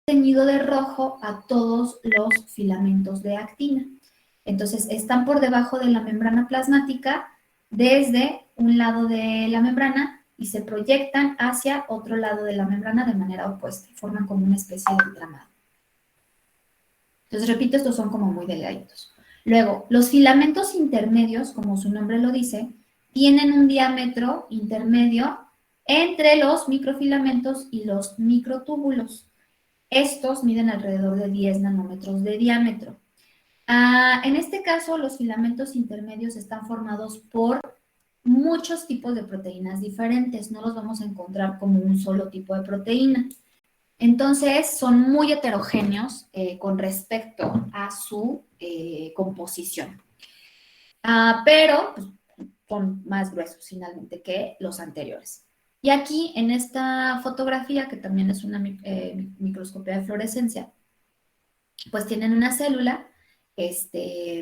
teñido de rojo a todos los filamentos de actina. Entonces, están por debajo de la membrana plasmática desde un lado de la membrana y se proyectan hacia otro lado de la membrana de manera opuesta. Forman como una especie de entramado. Entonces, repito, estos son como muy delgaditos. Luego, los filamentos intermedios, como su nombre lo dice, tienen un diámetro intermedio entre los microfilamentos y los microtúbulos. Estos miden alrededor de 10 nanómetros de diámetro. En este caso, los filamentos intermedios están formados por muchos tipos de proteínas diferentes. No los vamos a encontrar como un solo tipo de proteína. Entonces, son muy heterogéneos con respecto a su composición. Pero pues, son más gruesos finalmente que los anteriores. Y aquí, en esta fotografía, que también es una microscopía de fluorescencia, pues tienen una célula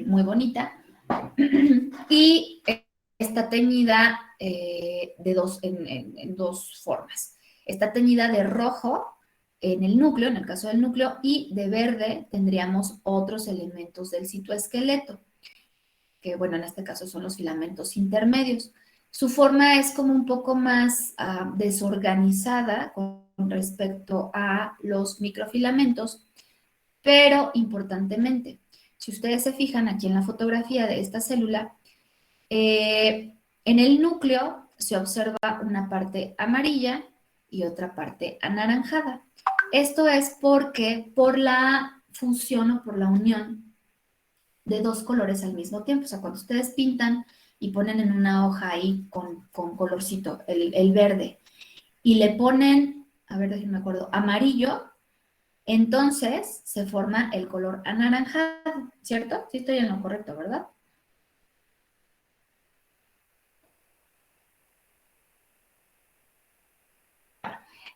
muy bonita y está teñida en dos formas. Está teñida de rojo en el núcleo, en el caso del núcleo, y de verde tendríamos otros elementos del citoesqueleto, que bueno, en este caso son los filamentos intermedios. Su forma es como un poco más desorganizada con respecto a los microfilamentos, pero importantemente, si ustedes se fijan aquí en la fotografía de esta célula, en el núcleo se observa una parte amarilla y otra parte anaranjada. Esto es porque por la fusión o por la unión de dos colores al mismo tiempo. O sea, cuando ustedes pintan y ponen en una hoja ahí con colorcito, el verde, y le ponen, a ver, déjenme acuerdo, amarillo, entonces se forma el color anaranjado, ¿cierto? Sí estoy en lo correcto, ¿verdad?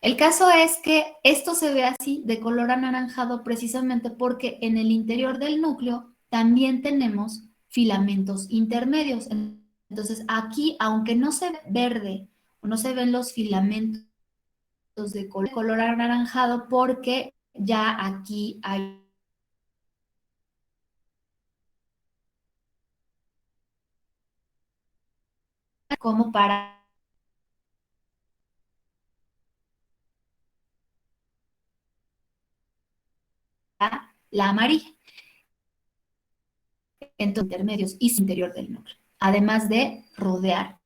El caso es que esto se ve así, de color anaranjado, precisamente porque en el interior del núcleo también tenemos filamentos intermedios. Entonces, aquí, aunque no se ve verde o no se ven los filamentos de color anaranjado, porque ya aquí hay como para la amarilla, entonces intermedios y interior del núcleo, además de rodear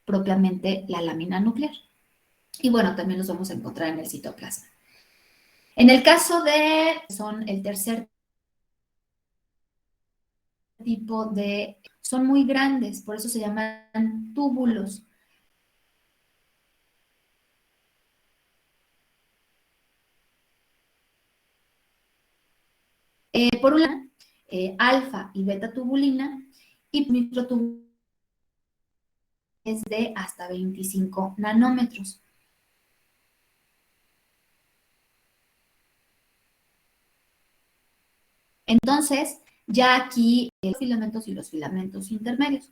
propiamente la lámina nuclear. Y bueno, también los vamos a encontrar en el citoplasma. En el caso de, son el tercer tipo de, son muy grandes, por eso se llaman túbulos. Por un lado, alfa y beta tubulina, y microtubulina es de hasta 25 nanómetros. Entonces, ya aquí los filamentos y los filamentos intermedios.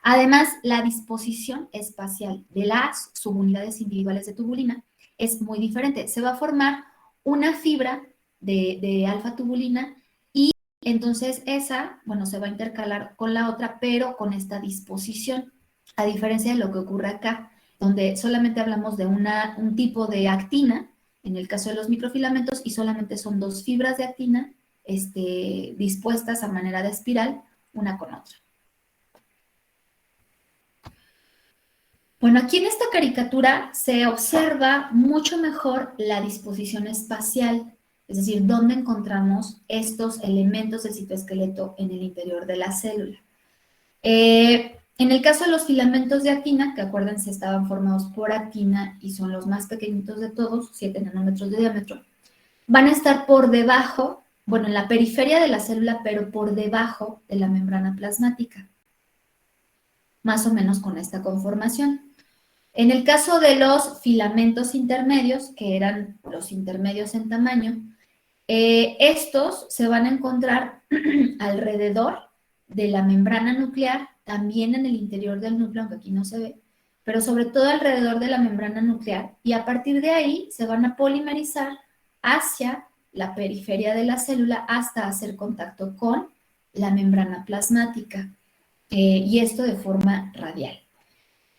Además, la disposición espacial de las subunidades individuales de tubulina es muy diferente. Se va a formar una fibra de alfa tubulina y entonces esa, bueno, se va a intercalar con la otra, pero con esta disposición, a diferencia de lo que ocurre acá, donde solamente hablamos de un tipo de actina, en el caso de los microfilamentos, y solamente son dos fibras de actina dispuestas a manera de espiral, una con otra. Bueno, aquí en esta caricatura se observa mucho mejor la disposición espacial, es decir, dónde encontramos estos elementos del citoesqueleto en el interior de la célula. En el caso de los filamentos de actina, que acuérdense estaban formados por actina y son los más pequeñitos de todos, 7 nanómetros de diámetro, van a estar por debajo, bueno, en la periferia de la célula, pero por debajo de la membrana plasmática, más o menos con esta conformación. En el caso de los filamentos intermedios, que eran los intermedios en tamaño, estos se van a encontrar alrededor de la membrana nuclear, también en el interior del núcleo, aunque aquí no se ve, pero sobre todo alrededor de la membrana nuclear, y a partir de ahí se van a polimerizar hacia la periferia de la célula hasta hacer contacto con la membrana plasmática, y esto de forma radial.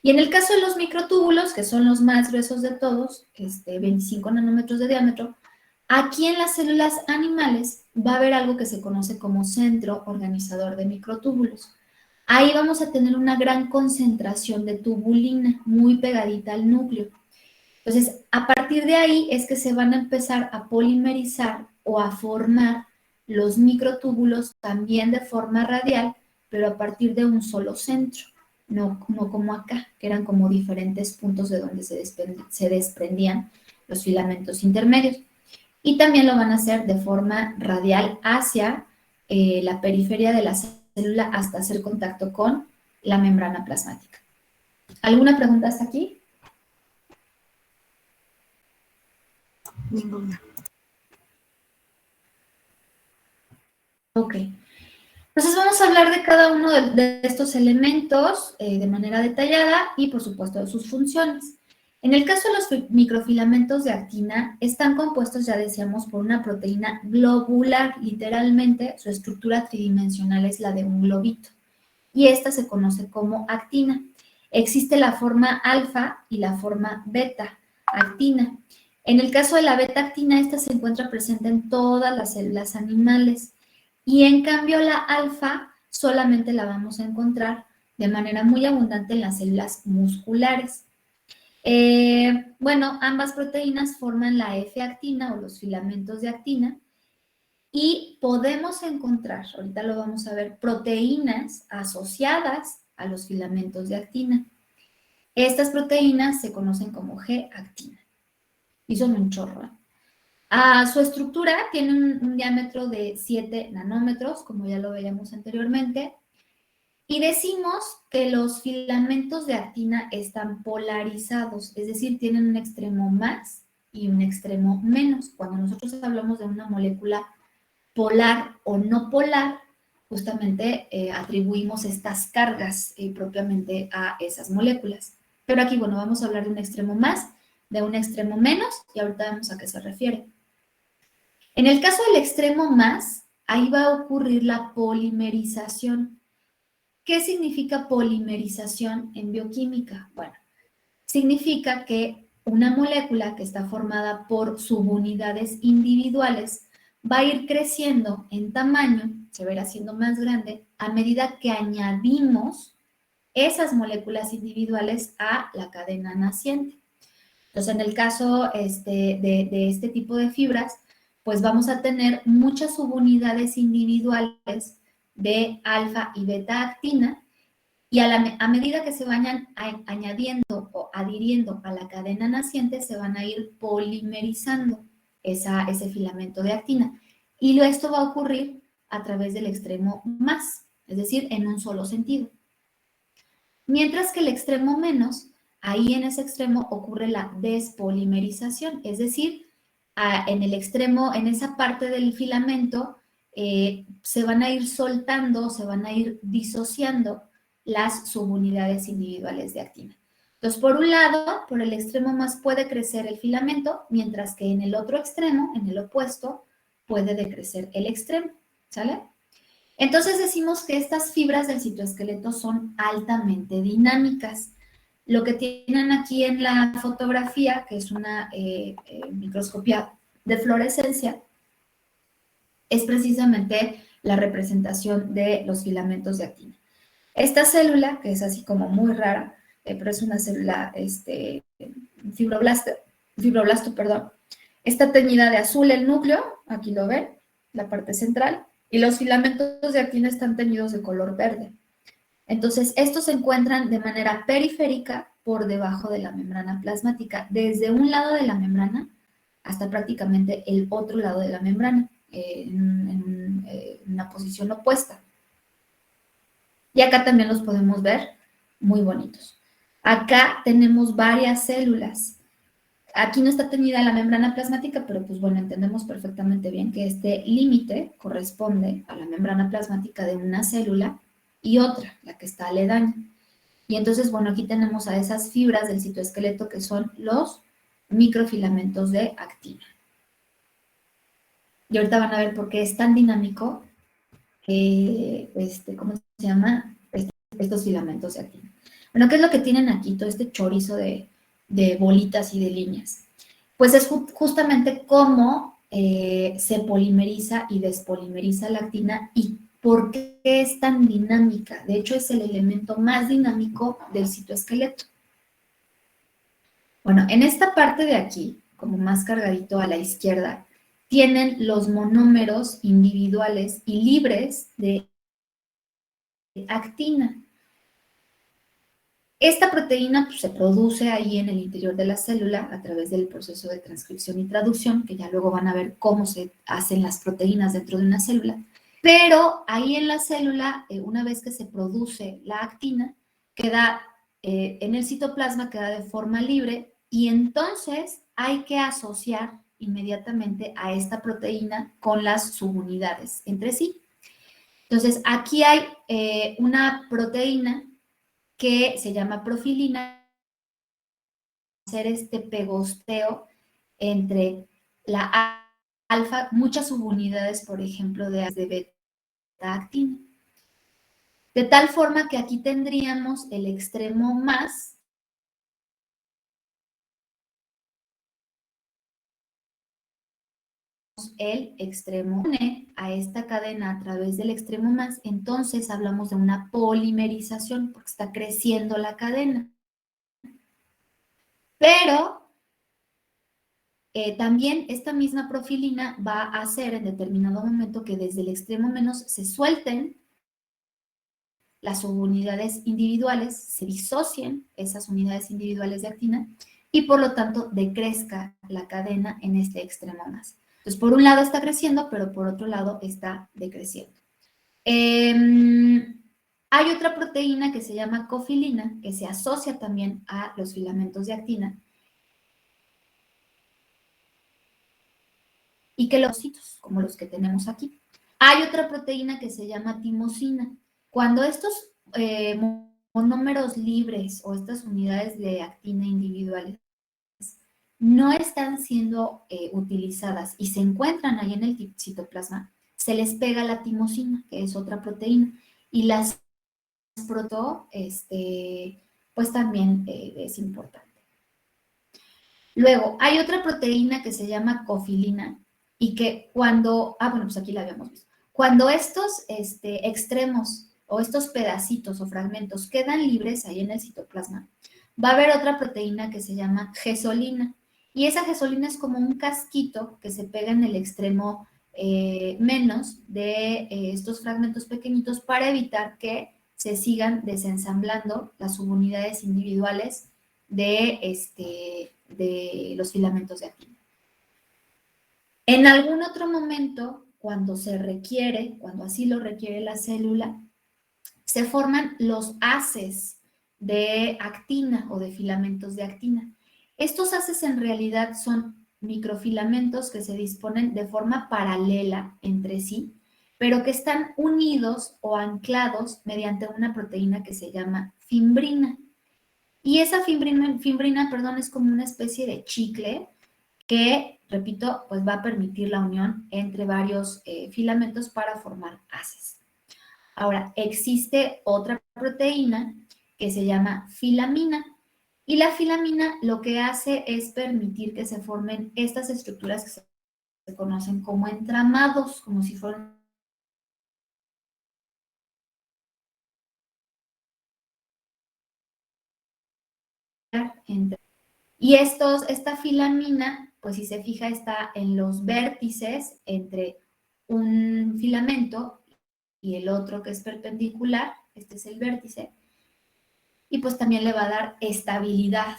Y en el caso de los microtúbulos, que son los más gruesos de todos, 25 nanómetros de diámetro, aquí en las células animales va a haber algo que se conoce como centro organizador de microtúbulos. Ahí vamos a tener una gran concentración de tubulina muy pegadita al núcleo. Entonces, a partir de ahí es que se van a empezar a polimerizar o a formar los microtúbulos también de forma radial, pero a partir de un solo centro, no como acá, que eran como diferentes puntos de donde se desprendían los filamentos intermedios. Y también lo van a hacer de forma radial hacia la periferia de la célula hasta hacer contacto con la membrana plasmática. ¿Alguna pregunta hasta aquí? Ninguna. Ok. Entonces vamos a hablar de cada uno de estos elementos de manera detallada y por supuesto de sus funciones. En el caso de los microfilamentos de actina, están compuestos, ya decíamos, por una proteína globular. Literalmente, su estructura tridimensional es la de un globito. Y esta se conoce como actina. Existe la forma alfa y la forma beta actina. En el caso de la beta actina, esta se encuentra presente en todas las células animales. Y en cambio la alfa solamente la vamos a encontrar de manera muy abundante en las células musculares. Bueno, ambas proteínas forman la F-actina o los filamentos de actina y podemos encontrar, ahorita lo vamos a ver, proteínas asociadas a los filamentos de actina. Estas proteínas se conocen como G-actina y son un chorro. Su estructura tiene un diámetro de 7 nanómetros, como ya lo veíamos anteriormente, y decimos que los filamentos de actina están polarizados, es decir, tienen un extremo más y un extremo menos. Cuando nosotros hablamos de una molécula polar o no polar, justamente atribuimos estas cargas propiamente a esas moléculas. Pero aquí, bueno, vamos a hablar de un extremo más, de un extremo menos, y ahorita vemos a qué se refiere. En el caso del extremo más, ahí va a ocurrir la polimerización. ¿Qué significa polimerización en bioquímica? Bueno, significa que una molécula que está formada por subunidades individuales va a ir creciendo en tamaño, se va a ir haciendo más grande, a medida que añadimos esas moléculas individuales a la cadena naciente. Entonces, en el caso de este tipo de fibras, pues vamos a tener muchas subunidades individuales de alfa y beta actina, y a medida que se vayan añadiendo o adhiriendo a la cadena naciente, se van a ir polimerizando ese filamento de actina. Y esto va a ocurrir a través del extremo más, es decir, en un solo sentido. Mientras que el extremo menos, ahí en ese extremo ocurre la despolimerización, es decir, en el extremo, en esa parte del filamento, se van a ir soltando, se van a ir disociando las subunidades individuales de actina. Entonces, por un lado, por el extremo más puede crecer el filamento, mientras que en el otro extremo, en el opuesto, puede decrecer el extremo, ¿sale? Entonces decimos que estas fibras del citoesqueleto son altamente dinámicas. Lo que tienen aquí en la fotografía, que es una microscopía de fluorescencia, es precisamente la representación de los filamentos de actina. Esta célula, que es así como muy rara, pero es una célula fibroblasto, perdón, está teñida de azul el núcleo, aquí lo ven, la parte central, y los filamentos de actina están teñidos de color verde. Entonces, estos se encuentran de manera periférica por debajo de la membrana plasmática, desde un lado de la membrana hasta prácticamente el otro lado de la membrana, en una posición opuesta. Y acá también los podemos ver muy bonitos. Acá tenemos varias células. Aquí no está teñida la membrana plasmática, pero pues bueno, entendemos perfectamente bien que este límite corresponde a la membrana plasmática de una célula y otra, la que está aledaña. Y entonces, bueno, aquí tenemos a esas fibras del citoesqueleto que son los microfilamentos de actina. Y ahorita van a ver por qué es tan dinámico, ¿cómo se llama? Estos filamentos de actina. Bueno, ¿qué es lo que tienen aquí? Todo este chorizo de bolitas y de líneas. Pues es justamente cómo se polimeriza y despolimeriza la actina y por qué es tan dinámica. De hecho, es el elemento más dinámico del citoesqueleto. Bueno, en esta parte de aquí, como más cargadito a la izquierda, tienen los monómeros individuales y libres de actina. Esta proteína pues, se produce ahí en el interior de la célula a través del proceso de transcripción y traducción, que ya luego van a ver cómo se hacen las proteínas dentro de una célula. Pero ahí en la célula, una vez que se produce la actina, queda en el citoplasma, queda de forma libre y entonces hay que asociar inmediatamente a esta proteína con las subunidades entre sí. Entonces, aquí hay una proteína que se llama profilina, hacer este pegosteo entre la alfa, muchas subunidades, por ejemplo, de beta-actina. De tal forma que aquí tendríamos el extremo más el extremo une a esta cadena a través del extremo más, entonces hablamos de una polimerización porque está creciendo la cadena. Pero también esta misma profilina va a hacer en determinado momento que desde el extremo menos se suelten las subunidades individuales, se disocien esas unidades individuales de actina y por lo tanto decrezca la cadena en este extremo más. Entonces, por un lado está creciendo, pero por otro lado está decreciendo. Hay otra proteína que se llama cofilina, que se asocia también a los filamentos de actina y que los citos, como los que tenemos aquí. Hay otra proteína que se llama timosina. Cuando estos monómeros libres o estas unidades de actina individuales no están siendo utilizadas y se encuentran ahí en el citoplasma, se les pega la timosina, que es otra proteína, y las proto, pues también es importante. Luego, hay otra proteína que se llama cofilina y que cuando, bueno, pues aquí la habíamos visto. Cuando estos extremos o estos pedacitos o fragmentos quedan libres ahí en el citoplasma, va a haber otra proteína que se llama gesolina. Y esa gesolina es como un casquito que se pega en el extremo menos de estos fragmentos pequeñitos para evitar que se sigan desensamblando las subunidades individuales de los filamentos de actina. En algún otro momento, cuando se requiere, cuando así lo requiere la célula, se forman los haces de actina o de filamentos de actina. Estos haces en realidad son microfilamentos que se disponen de forma paralela entre sí, pero que están unidos o anclados mediante una proteína que se llama fimbrina. Y esa fimbrina, perdón, es como una especie de chicle que, repito, pues va a permitir la unión entre varios filamentos para formar haces. Ahora, existe otra proteína que se llama filamina. Y la filamina lo que hace es permitir que se formen estas estructuras que se conocen como entramados, como si fueran entre. Y esta filamina, pues si se fija, está en los vértices entre un filamento y el otro que es perpendicular, este es el vértice, y pues también le va a dar estabilidad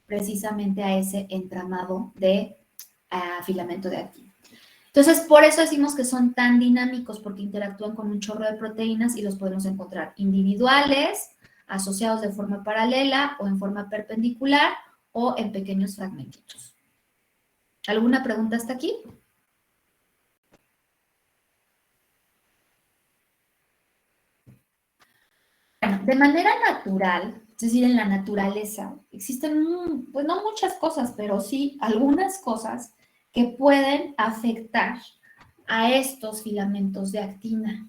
precisamente a ese entramado de filamento de actina. Entonces, por eso decimos que son tan dinámicos, porque interactúan con un chorro de proteínas y los podemos encontrar individuales, asociados de forma paralela o en forma perpendicular o en pequeños fragmentitos. ¿Alguna pregunta hasta aquí? de manera natural, es decir, en la naturaleza, existen, pues no muchas cosas, pero sí algunas cosas que pueden afectar a estos filamentos de actina.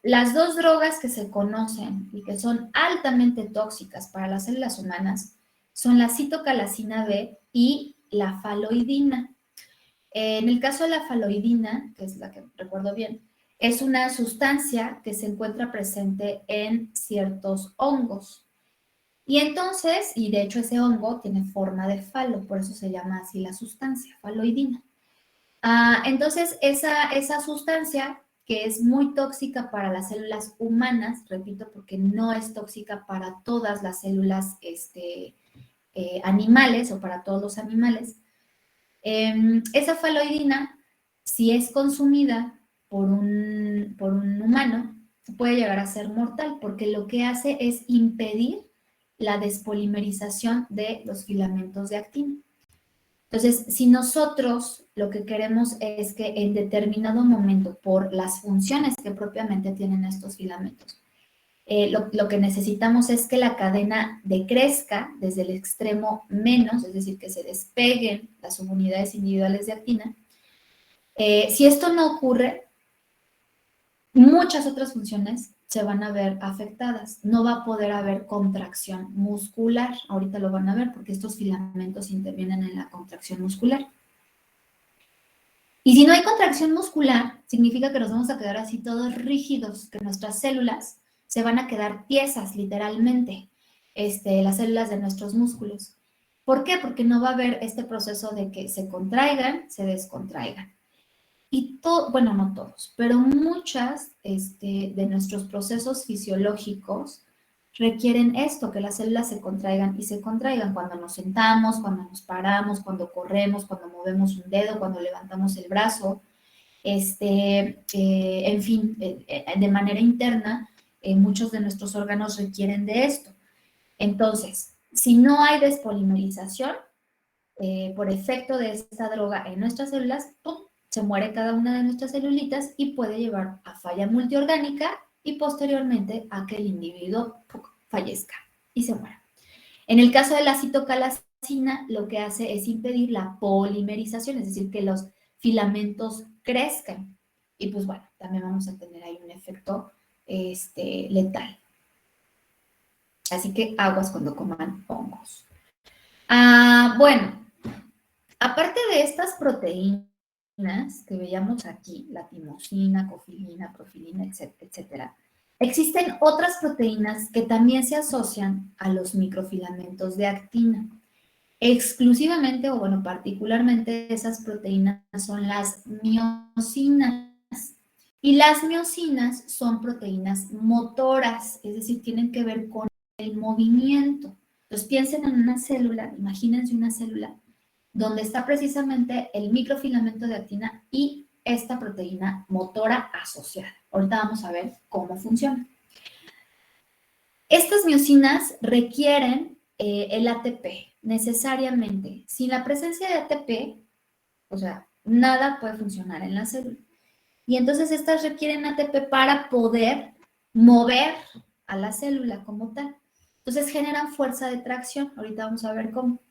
Las dos drogas que se conocen y que son altamente tóxicas para las células humanas son la citocalcina B y la faloidina. En el caso de la faloidina, que es la que recuerdo bien, es una sustancia que se encuentra presente en ciertos hongos. Y entonces, y de hecho ese hongo tiene forma de falo, por eso se llama así la sustancia, faloidina. Entonces, esa sustancia que es muy tóxica para las células humanas, repito, porque no es tóxica para todas las células animales o para todos los animales, esa faloidina, si es consumida por un humano, puede llegar a ser mortal, porque lo que hace es impedir la despolimerización de los filamentos de actina. Entonces, si nosotros lo que queremos es que en determinado momento, por las funciones que propiamente tienen estos filamentos, lo que necesitamos es que la cadena decrezca desde el extremo menos, es decir, que se despeguen las subunidades individuales de actina. Si esto no ocurre, muchas otras funciones se van a ver afectadas. No va a poder haber contracción muscular. Ahorita lo van a ver porque estos filamentos intervienen en la contracción muscular. Y si no hay contracción muscular, significa que nos vamos a quedar así todos rígidos, que nuestras células se van a quedar tiesas, literalmente, las células de nuestros músculos. ¿Por qué? Porque no va a haber este proceso de que se contraigan, se descontraigan. Y bueno, no todos, pero muchas de nuestros procesos fisiológicos requieren esto, que las células se contraigan y se contraigan cuando nos sentamos, cuando nos paramos, cuando corremos, cuando movemos un dedo, cuando levantamos el brazo, en fin, de manera interna, muchos de nuestros órganos requieren de esto. Entonces, si no hay despolimerización, por efecto de esta droga en nuestras células, ¡pum!, se muere cada una de nuestras celulitas y puede llevar a falla multiorgánica y posteriormente a que el individuo fallezca y se muera. En el caso de la citocalcina, lo que hace es impedir la polimerización, es decir, que los filamentos crezcan. Y pues bueno, también vamos a tener ahí un efecto letal. Así que aguas cuando coman hongos. Bueno, aparte de estas proteínas que veíamos aquí, la timosina, cofilina, profilina, etcétera, existen otras proteínas que también se asocian a los microfilamentos de actina. Exclusivamente, o bueno, particularmente esas proteínas son las miosinas. Y las miosinas son proteínas motoras, es decir, tienen que ver con el movimiento. Entonces piensen en una célula, imagínense una célula donde está precisamente el microfilamento de actina y esta proteína motora asociada. Ahorita vamos a ver cómo funciona. Estas miosinas requieren el ATP necesariamente. Sin la presencia de ATP, o sea, nada puede funcionar en la célula. Y entonces estas requieren ATP para poder mover a la célula como tal. Entonces generan fuerza de tracción. Ahorita vamos a ver cómo.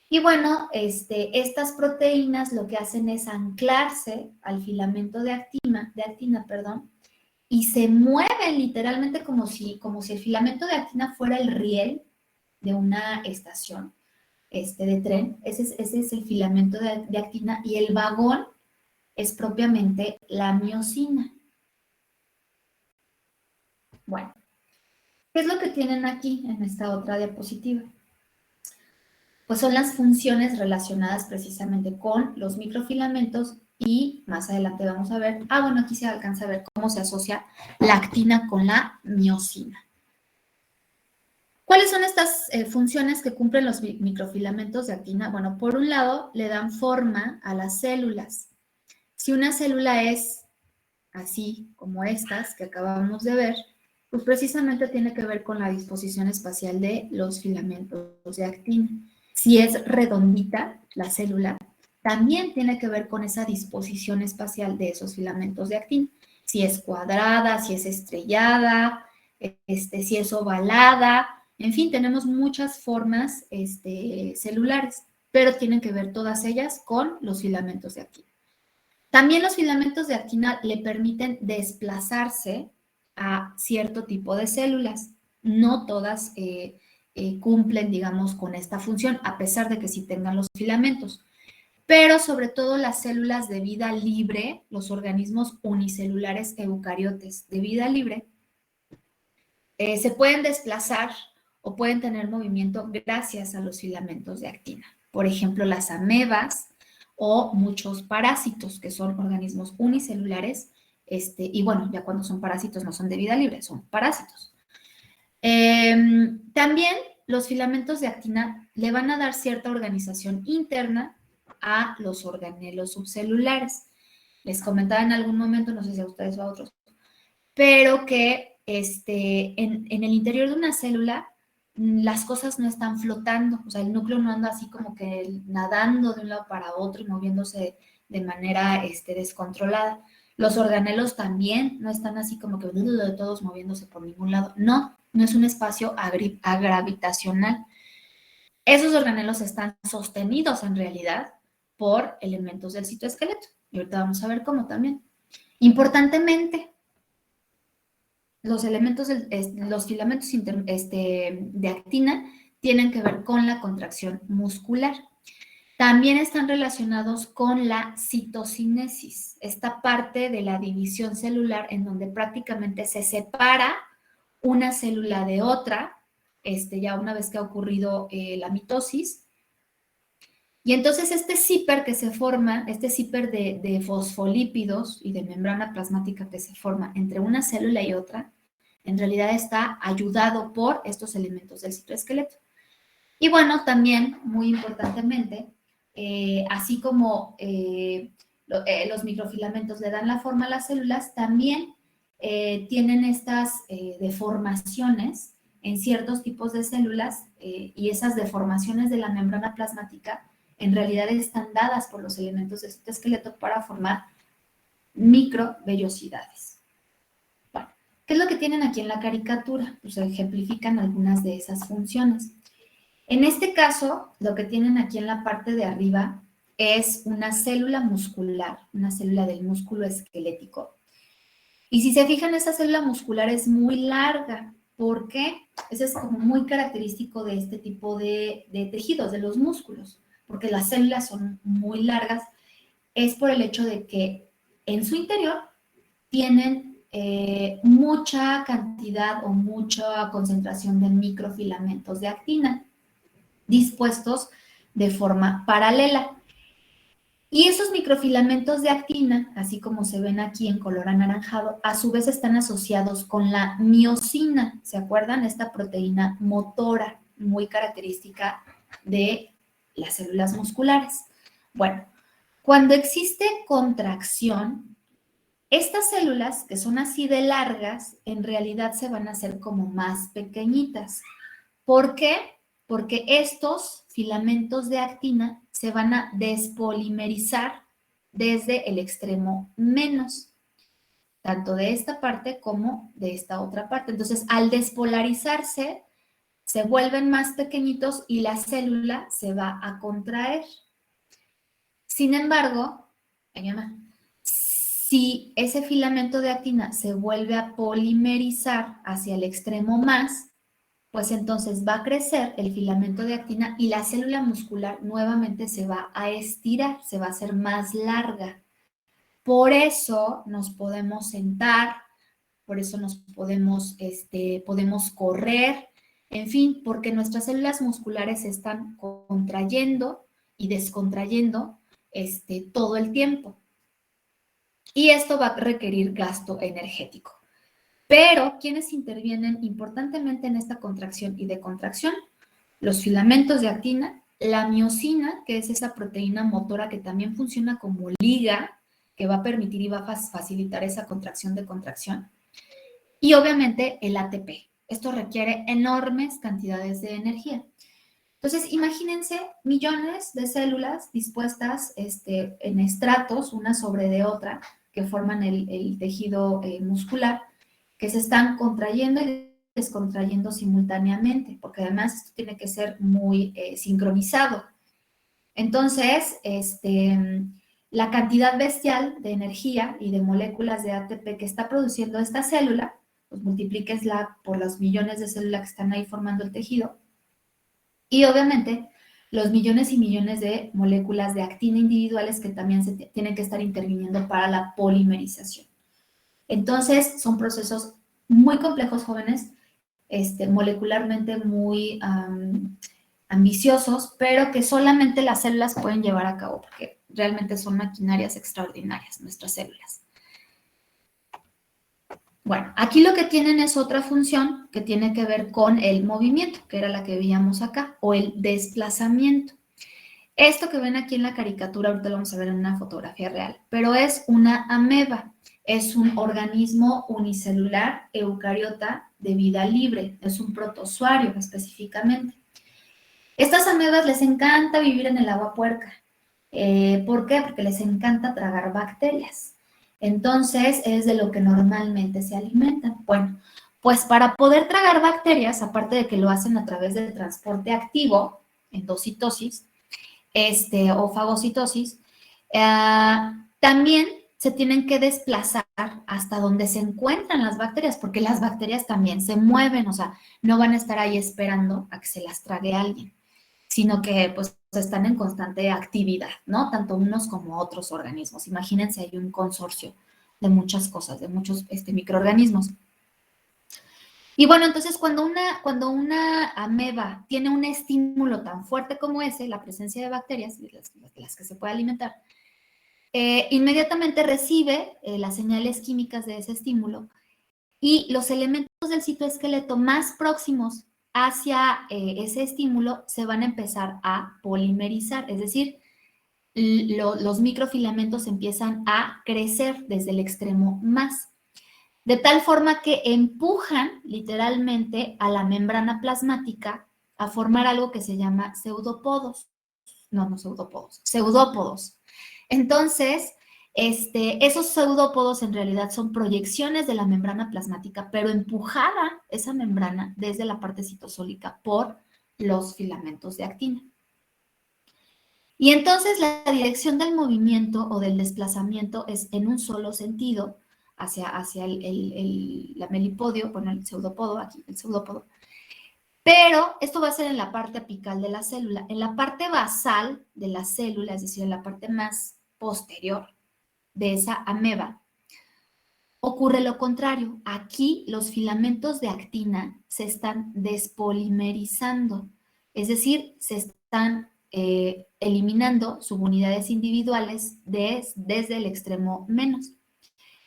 Y bueno, estas proteínas lo que hacen es anclarse al filamento de actina, y se mueven literalmente como si el filamento de actina fuera el riel de una estación de tren. Ese es el filamento de actina y el vagón es propiamente la miosina. Bueno, ¿qué es lo que tienen aquí en esta otra diapositiva? Pues son las funciones relacionadas precisamente con los microfilamentos y más adelante vamos a ver, bueno, aquí se alcanza a ver cómo se asocia la actina con la miosina. ¿Cuáles son estas funciones que cumplen los microfilamentos de actina? Bueno, por un lado, le dan forma a las células. Si una célula es así como estas que acabamos de ver, pues precisamente tiene que ver con la disposición espacial de los filamentos de actina. Si es redondita la célula, también tiene que ver con esa disposición espacial de esos filamentos de actina. Si es cuadrada, si es estrellada, si es ovalada, en fin, tenemos muchas formas celulares, pero tienen que ver todas ellas con los filamentos de actina. También los filamentos de actina le permiten desplazarse a cierto tipo de células. No todas cumplen, digamos, con esta función, a pesar de que sí tengan los filamentos. Pero sobre todo las células de vida libre, los organismos unicelulares eucariotes de vida libre, se pueden desplazar o pueden tener movimiento gracias a los filamentos de actina. Por ejemplo, las amebas o muchos parásitos, que son organismos unicelulares, y bueno, ya cuando son parásitos no son de vida libre, son parásitos. También los filamentos de actina le van a dar cierta organización interna a los organelos subcelulares. Les comentaba en algún momento, no sé si a ustedes o a otros, pero que en el interior de una célula las cosas no están flotando, o sea, el núcleo no anda así como que nadando de un lado para otro y moviéndose de manera descontrolada. Los organelos también no están así como que todos moviéndose por ningún lado. No, no es un espacio agravitacional. Esos organelos están sostenidos en realidad por elementos del citoesqueleto. Y ahorita vamos a ver cómo también. Importantemente, los filamentos de actina tienen que ver con la contracción muscular. También están relacionados con la citocinesis, esta parte de la división celular en donde prácticamente se separa una célula de otra, ya una vez que ha ocurrido la mitosis. Y entonces este zíper que se forma, este zíper de fosfolípidos y de membrana plasmática que se forma entre una célula y otra, en realidad está ayudado por estos elementos del citoesqueleto. Y bueno, también, muy importantemente, así como los microfilamentos le dan la forma a las células, también tienen estas deformaciones en ciertos tipos de células y esas deformaciones de la membrana plasmática en realidad están dadas por los elementos del citoesqueleto para formar microvellosidades. Bueno, ¿qué es lo que tienen aquí en la caricatura? Pues ejemplifican algunas de esas funciones. En este caso, lo que tienen aquí en la parte de arriba es una célula muscular, una célula del músculo esquelético. Y si se fijan, esa célula muscular es muy larga. ¿Por qué? Eso es como muy característico de este tipo de tejidos, de los músculos, porque las células son muy largas. Es por el hecho de que en su interior tienen mucha cantidad o mucha concentración de microfilamentos de actina dispuestos de forma paralela. Y esos microfilamentos de actina, así como se ven aquí en color anaranjado, a su vez están asociados con la miosina. ¿Se acuerdan? Esta proteína motora muy característica de las células musculares. Bueno, cuando existe contracción, estas células, que son así de largas, en realidad se van a hacer como más pequeñitas. ¿Por qué? Porque estos filamentos de actina se van a despolimerizar desde el extremo menos, tanto de esta parte como de esta otra parte. Entonces, al despolarizarse, se vuelven más pequeñitos y la célula se va a contraer. Sin embargo, si ese filamento de actina se vuelve a polimerizar hacia el extremo más, pues entonces va a crecer el filamento de actina y la célula muscular nuevamente se va a estirar, se va a hacer más larga. Por eso nos podemos sentar, por eso nos podemos correr, en fin, porque nuestras células musculares se están contrayendo y descontrayendo todo el tiempo. Y esto va a requerir gasto energético. Pero, ¿quiénes intervienen importantemente en esta contracción y decontracción? Los filamentos de actina, la miosina, que es esa proteína motora que también funciona como liga, que va a permitir y va a facilitar esa contracción de contracción. Y obviamente el ATP. Esto requiere enormes cantidades de energía. Entonces, imagínense millones de células dispuestas en estratos, una sobre de otra, que forman el tejido muscular. que se están contrayendo y descontrayendo simultáneamente, porque además esto tiene que ser muy sincronizado. Entonces, la cantidad bestial de energía y de moléculas de ATP que está produciendo esta célula, pues multiplíquesla por los millones de células que están ahí formando el tejido, y obviamente los millones y millones de moléculas de actina individuales que también se tienen que estar interviniendo para la polimerización. Entonces, son procesos muy complejos, jóvenes, molecularmente muy ambiciosos, pero que solamente las células pueden llevar a cabo, porque realmente son maquinarias extraordinarias, nuestras células. Bueno, aquí lo que tienen es otra función que tiene que ver con el movimiento, que era la que veíamos acá, o el desplazamiento. Esto que ven aquí en la caricatura, ahorita lo vamos a ver en una fotografía real, pero es una ameba. Es un organismo unicelular eucariota de vida libre, es un protozoario específicamente. Estas amebas les encanta vivir en el agua puerca. ¿Por qué? Porque les encanta tragar bacterias. Entonces, es de lo que normalmente se alimentan. Bueno, pues para poder tragar bacterias, aparte de que lo hacen a través del transporte activo, endocitosis, o fagocitosis, también se tienen que desplazar hasta donde se encuentran las bacterias, porque las bacterias también se mueven, o sea, no van a estar ahí esperando a que se las trague alguien, sino que pues están en constante actividad, ¿no? Tanto unos como otros organismos. Imagínense, hay un consorcio de muchas cosas, de muchos microorganismos. Y bueno, entonces cuando una ameba tiene un estímulo tan fuerte como ese, la presencia de bacterias, las que se puede alimentar, inmediatamente recibe las señales químicas de ese estímulo y los elementos del citoesqueleto más próximos hacia ese estímulo se van a empezar a polimerizar, es decir, los microfilamentos empiezan a crecer desde el extremo más, de tal forma que empujan literalmente a la membrana plasmática a formar algo que se llama pseudópodos. No pseudópodos, pseudópodos. Entonces, esos pseudópodos en realidad son proyecciones de la membrana plasmática, pero empujada esa membrana desde la parte citosólica por los filamentos de actina. Y entonces la dirección del movimiento o del desplazamiento es en un solo sentido, hacia la melipodio, bueno, el pseudópodo, aquí el pseudópodo. Pero esto va a ser en la parte apical de la célula. En la parte basal de la célula, es decir, en la parte más posterior de esa ameba, ocurre lo contrario. Aquí los filamentos de actina se están despolimerizando, es decir, se están eliminando subunidades individuales desde el extremo menos.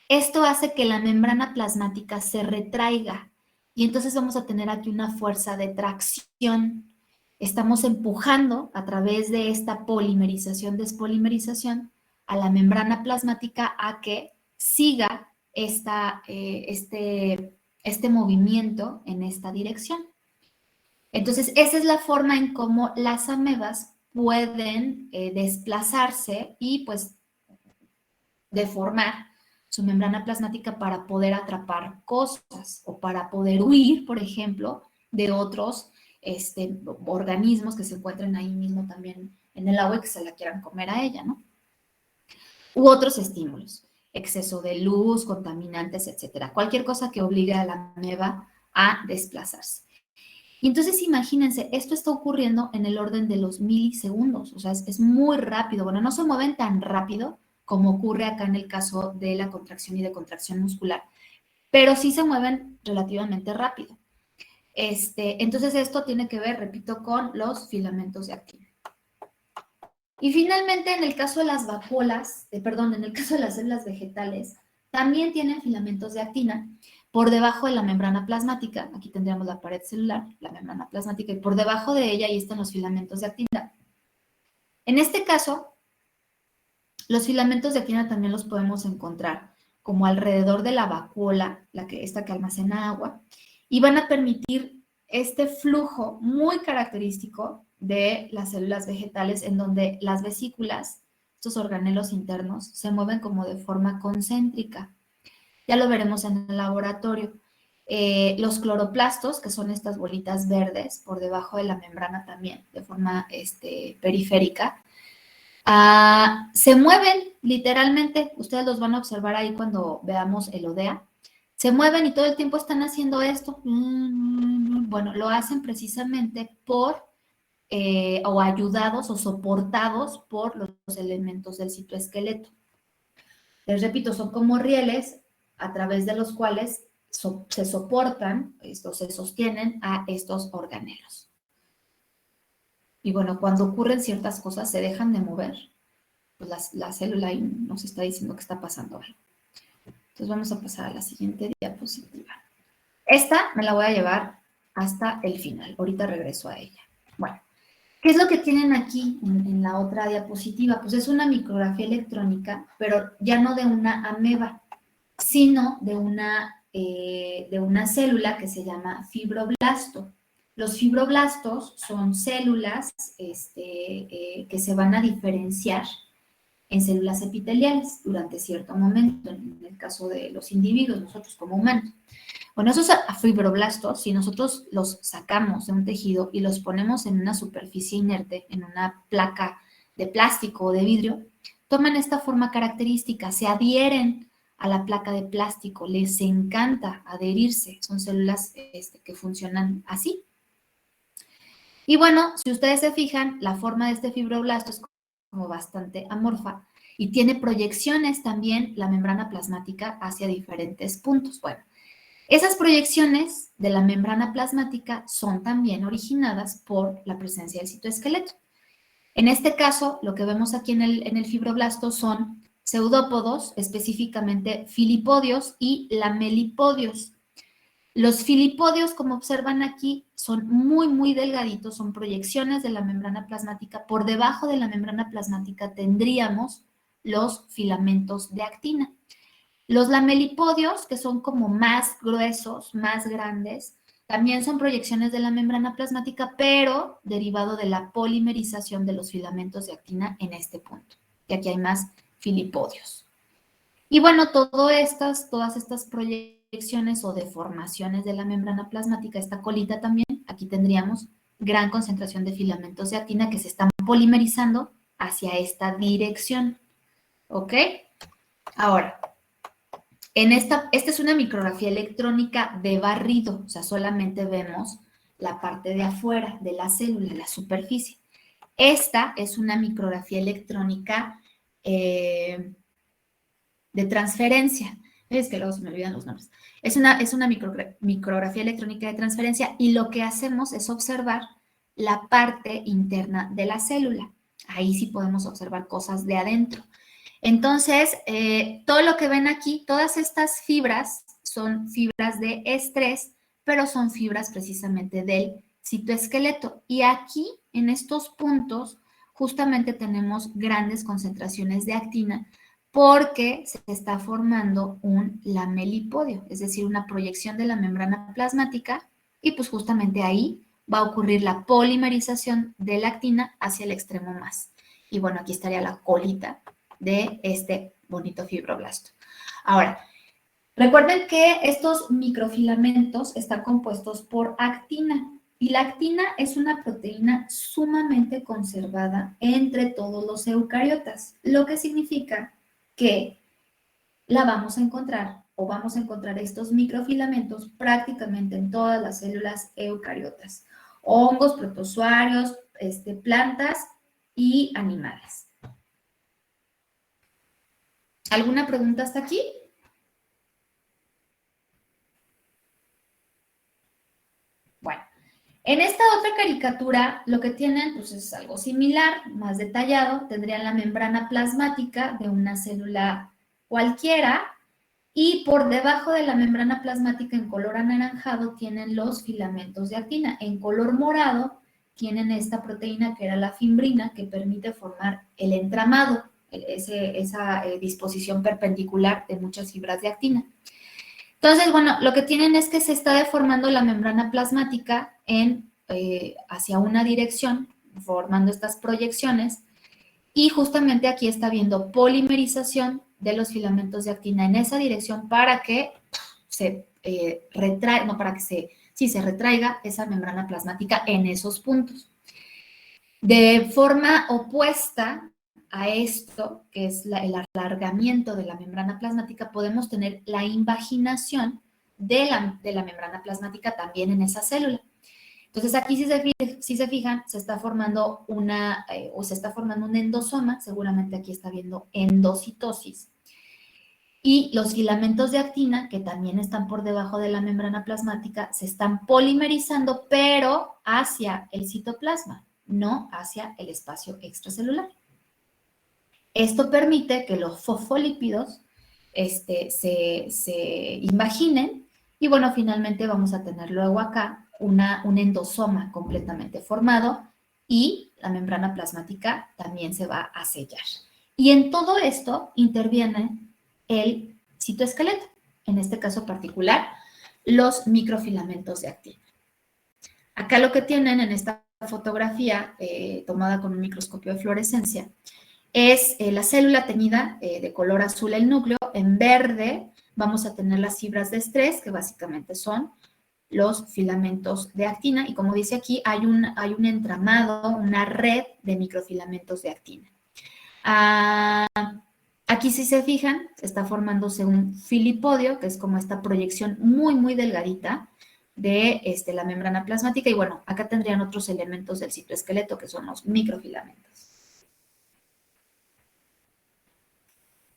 Esto hace que la membrana plasmática se retraiga y entonces vamos a tener aquí una fuerza de tracción. Estamos empujando a través de esta polimerización, despolimerización, a la membrana plasmática a que siga este movimiento en esta dirección. Entonces, esa es la forma en cómo las amebas pueden desplazarse y pues deformar su membrana plasmática para poder atrapar cosas o para poder huir, por ejemplo, de otros organismos que se encuentren ahí mismo también en el agua y que se la quieran comer a ella, ¿no? U otros estímulos, exceso de luz, contaminantes, etcétera. Cualquier cosa que obligue a la ameba a desplazarse. Y entonces imagínense, esto está ocurriendo en el orden de los milisegundos, o sea, es muy rápido. Bueno, no se mueven tan rápido como ocurre acá en el caso de la contracción y de contracción muscular, pero sí se mueven relativamente rápido. Entonces esto tiene que ver, repito, con los filamentos de actina. Y finalmente, en el caso de las vacuolas, en el caso de las células vegetales, también tienen filamentos de actina por debajo de la membrana plasmática. Aquí tendríamos la pared celular, la membrana plasmática, y por debajo de ella ahí están los filamentos de actina. En este caso, los filamentos de actina también los podemos encontrar como alrededor de la vacuola, esta que almacena agua, y van a permitir este flujo muy característico de las células vegetales en donde las vesículas, estos organelos internos, se mueven como de forma concéntrica. Ya lo veremos en el laboratorio. Los cloroplastos, que son estas bolitas verdes por debajo de la membrana también, de forma periférica, se mueven literalmente. Ustedes los van a observar ahí cuando veamos el ODEA. Se mueven y todo el tiempo están haciendo esto. Bueno, lo hacen precisamente o ayudados o soportados por los elementos del citoesqueleto. Les repito, son como rieles a través de los cuales se soportan, se sostienen a estos organelos. Y bueno, cuando ocurren ciertas cosas, se dejan de mover, pues la célula ahí nos está diciendo que está pasando algo. Entonces vamos a pasar a la siguiente diapositiva. Esta me la voy a llevar hasta el final. Ahorita regreso a ella. Bueno, ¿qué es lo que tienen aquí en la otra diapositiva? Pues es una micrografía electrónica, pero ya no de una ameba, sino de una célula que se llama fibroblasto. Los fibroblastos son células que se van a diferenciar en células epiteliales durante cierto momento, en el caso de los individuos, nosotros como humanos. Bueno, esos fibroblastos, si nosotros los sacamos de un tejido y los ponemos en una superficie inerte, en una placa de plástico o de vidrio, toman esta forma característica, se adhieren a la placa de plástico, les encanta adherirse, son células que funcionan así. Y bueno, si ustedes se fijan, la forma de este fibroblasto es como bastante amorfa y tiene proyecciones también la membrana plasmática hacia diferentes puntos. Bueno, esas proyecciones de la membrana plasmática son también originadas por la presencia del citoesqueleto. En este caso, lo que vemos aquí en el fibroblasto son pseudópodos, específicamente filipodios y lamelipodios. Los filipodios, como observan aquí, son muy, muy delgaditos, son proyecciones de la membrana plasmática. Por debajo de la membrana plasmática tendríamos los filamentos de actina. Los lamelipodios, que son como más gruesos, más grandes, también son proyecciones de la membrana plasmática, pero derivado de la polimerización de los filamentos de actina en este punto. Y aquí hay más filipodios. Y bueno, todas estas proyecciones o deformaciones de la membrana plasmática, esta colita también, aquí tendríamos gran concentración de filamentos de actina que se están polimerizando hacia esta dirección. ¿Ok? Ahora, esta es una micrografía electrónica de barrido, o sea, solamente vemos la parte de afuera de la célula, la superficie. Esta es una micrografía electrónica de transferencia. Es que luego se me olvidan los nombres. Es una micrografía electrónica de transferencia y lo que hacemos es observar la parte interna de la célula. Ahí sí podemos observar cosas de adentro. Entonces, todo lo que ven aquí, todas estas fibras son fibras de estrés, pero son fibras precisamente del citoesqueleto. Y aquí, en estos puntos, justamente tenemos grandes concentraciones de actina porque se está formando un lamelipodio, es decir, una proyección de la membrana plasmática y pues justamente ahí va a ocurrir la polimerización de la actina hacia el extremo más. Y bueno, aquí estaría la colita de este bonito fibroblasto. Ahora, recuerden que estos microfilamentos están compuestos por actina y la actina es una proteína sumamente conservada entre todos los eucariotas, lo que significa que la vamos a encontrar o vamos a encontrar estos microfilamentos prácticamente en todas las células eucariotas, hongos, protozoarios, plantas y animales. ¿Alguna pregunta hasta aquí? Bueno, en esta otra caricatura lo que tienen pues, es algo similar, más detallado. Tendrían la membrana plasmática de una célula cualquiera y por debajo de la membrana plasmática en color anaranjado tienen los filamentos de actina. En color morado tienen esta proteína que era la fimbrina que permite formar el entramado, esa disposición perpendicular de muchas fibras de actina. Entonces, bueno, lo que tienen es que se está deformando la membrana plasmática hacia una dirección, formando estas proyecciones, y justamente aquí está habiendo polimerización de los filamentos de actina en esa dirección para que se retraiga, no, para que se retraiga esa membrana plasmática en esos puntos. De forma opuesta a esto, que es el alargamiento de la membrana plasmática, podemos tener la invaginación de la membrana plasmática también en esa célula. Entonces, aquí si se fijan, se está formando un endosoma, seguramente aquí está viendo endocitosis. Y los filamentos de actina, que también están por debajo de la membrana plasmática, se están polimerizando, pero hacia el citoplasma, no hacia el espacio extracelular. Esto permite que los fosfolípidos se invaginen y, bueno, finalmente vamos a tener luego acá un endosoma completamente formado y la membrana plasmática también se va a sellar. Y en todo esto interviene el citoesqueleto, en este caso particular, los microfilamentos de actina. Acá lo que tienen en esta fotografía tomada con un microscopio de fluorescencia es la célula teñida de color azul el núcleo, en verde vamos a tener las fibras de estrés, que básicamente son los filamentos de actina, y como dice aquí, hay un entramado, una red de microfilamentos de actina. Aquí, si se fijan, está formándose un filipodio, que es como esta proyección muy, muy delgadita de la membrana plasmática, y bueno, acá tendrían otros elementos del citoesqueleto, que son los microfilamentos.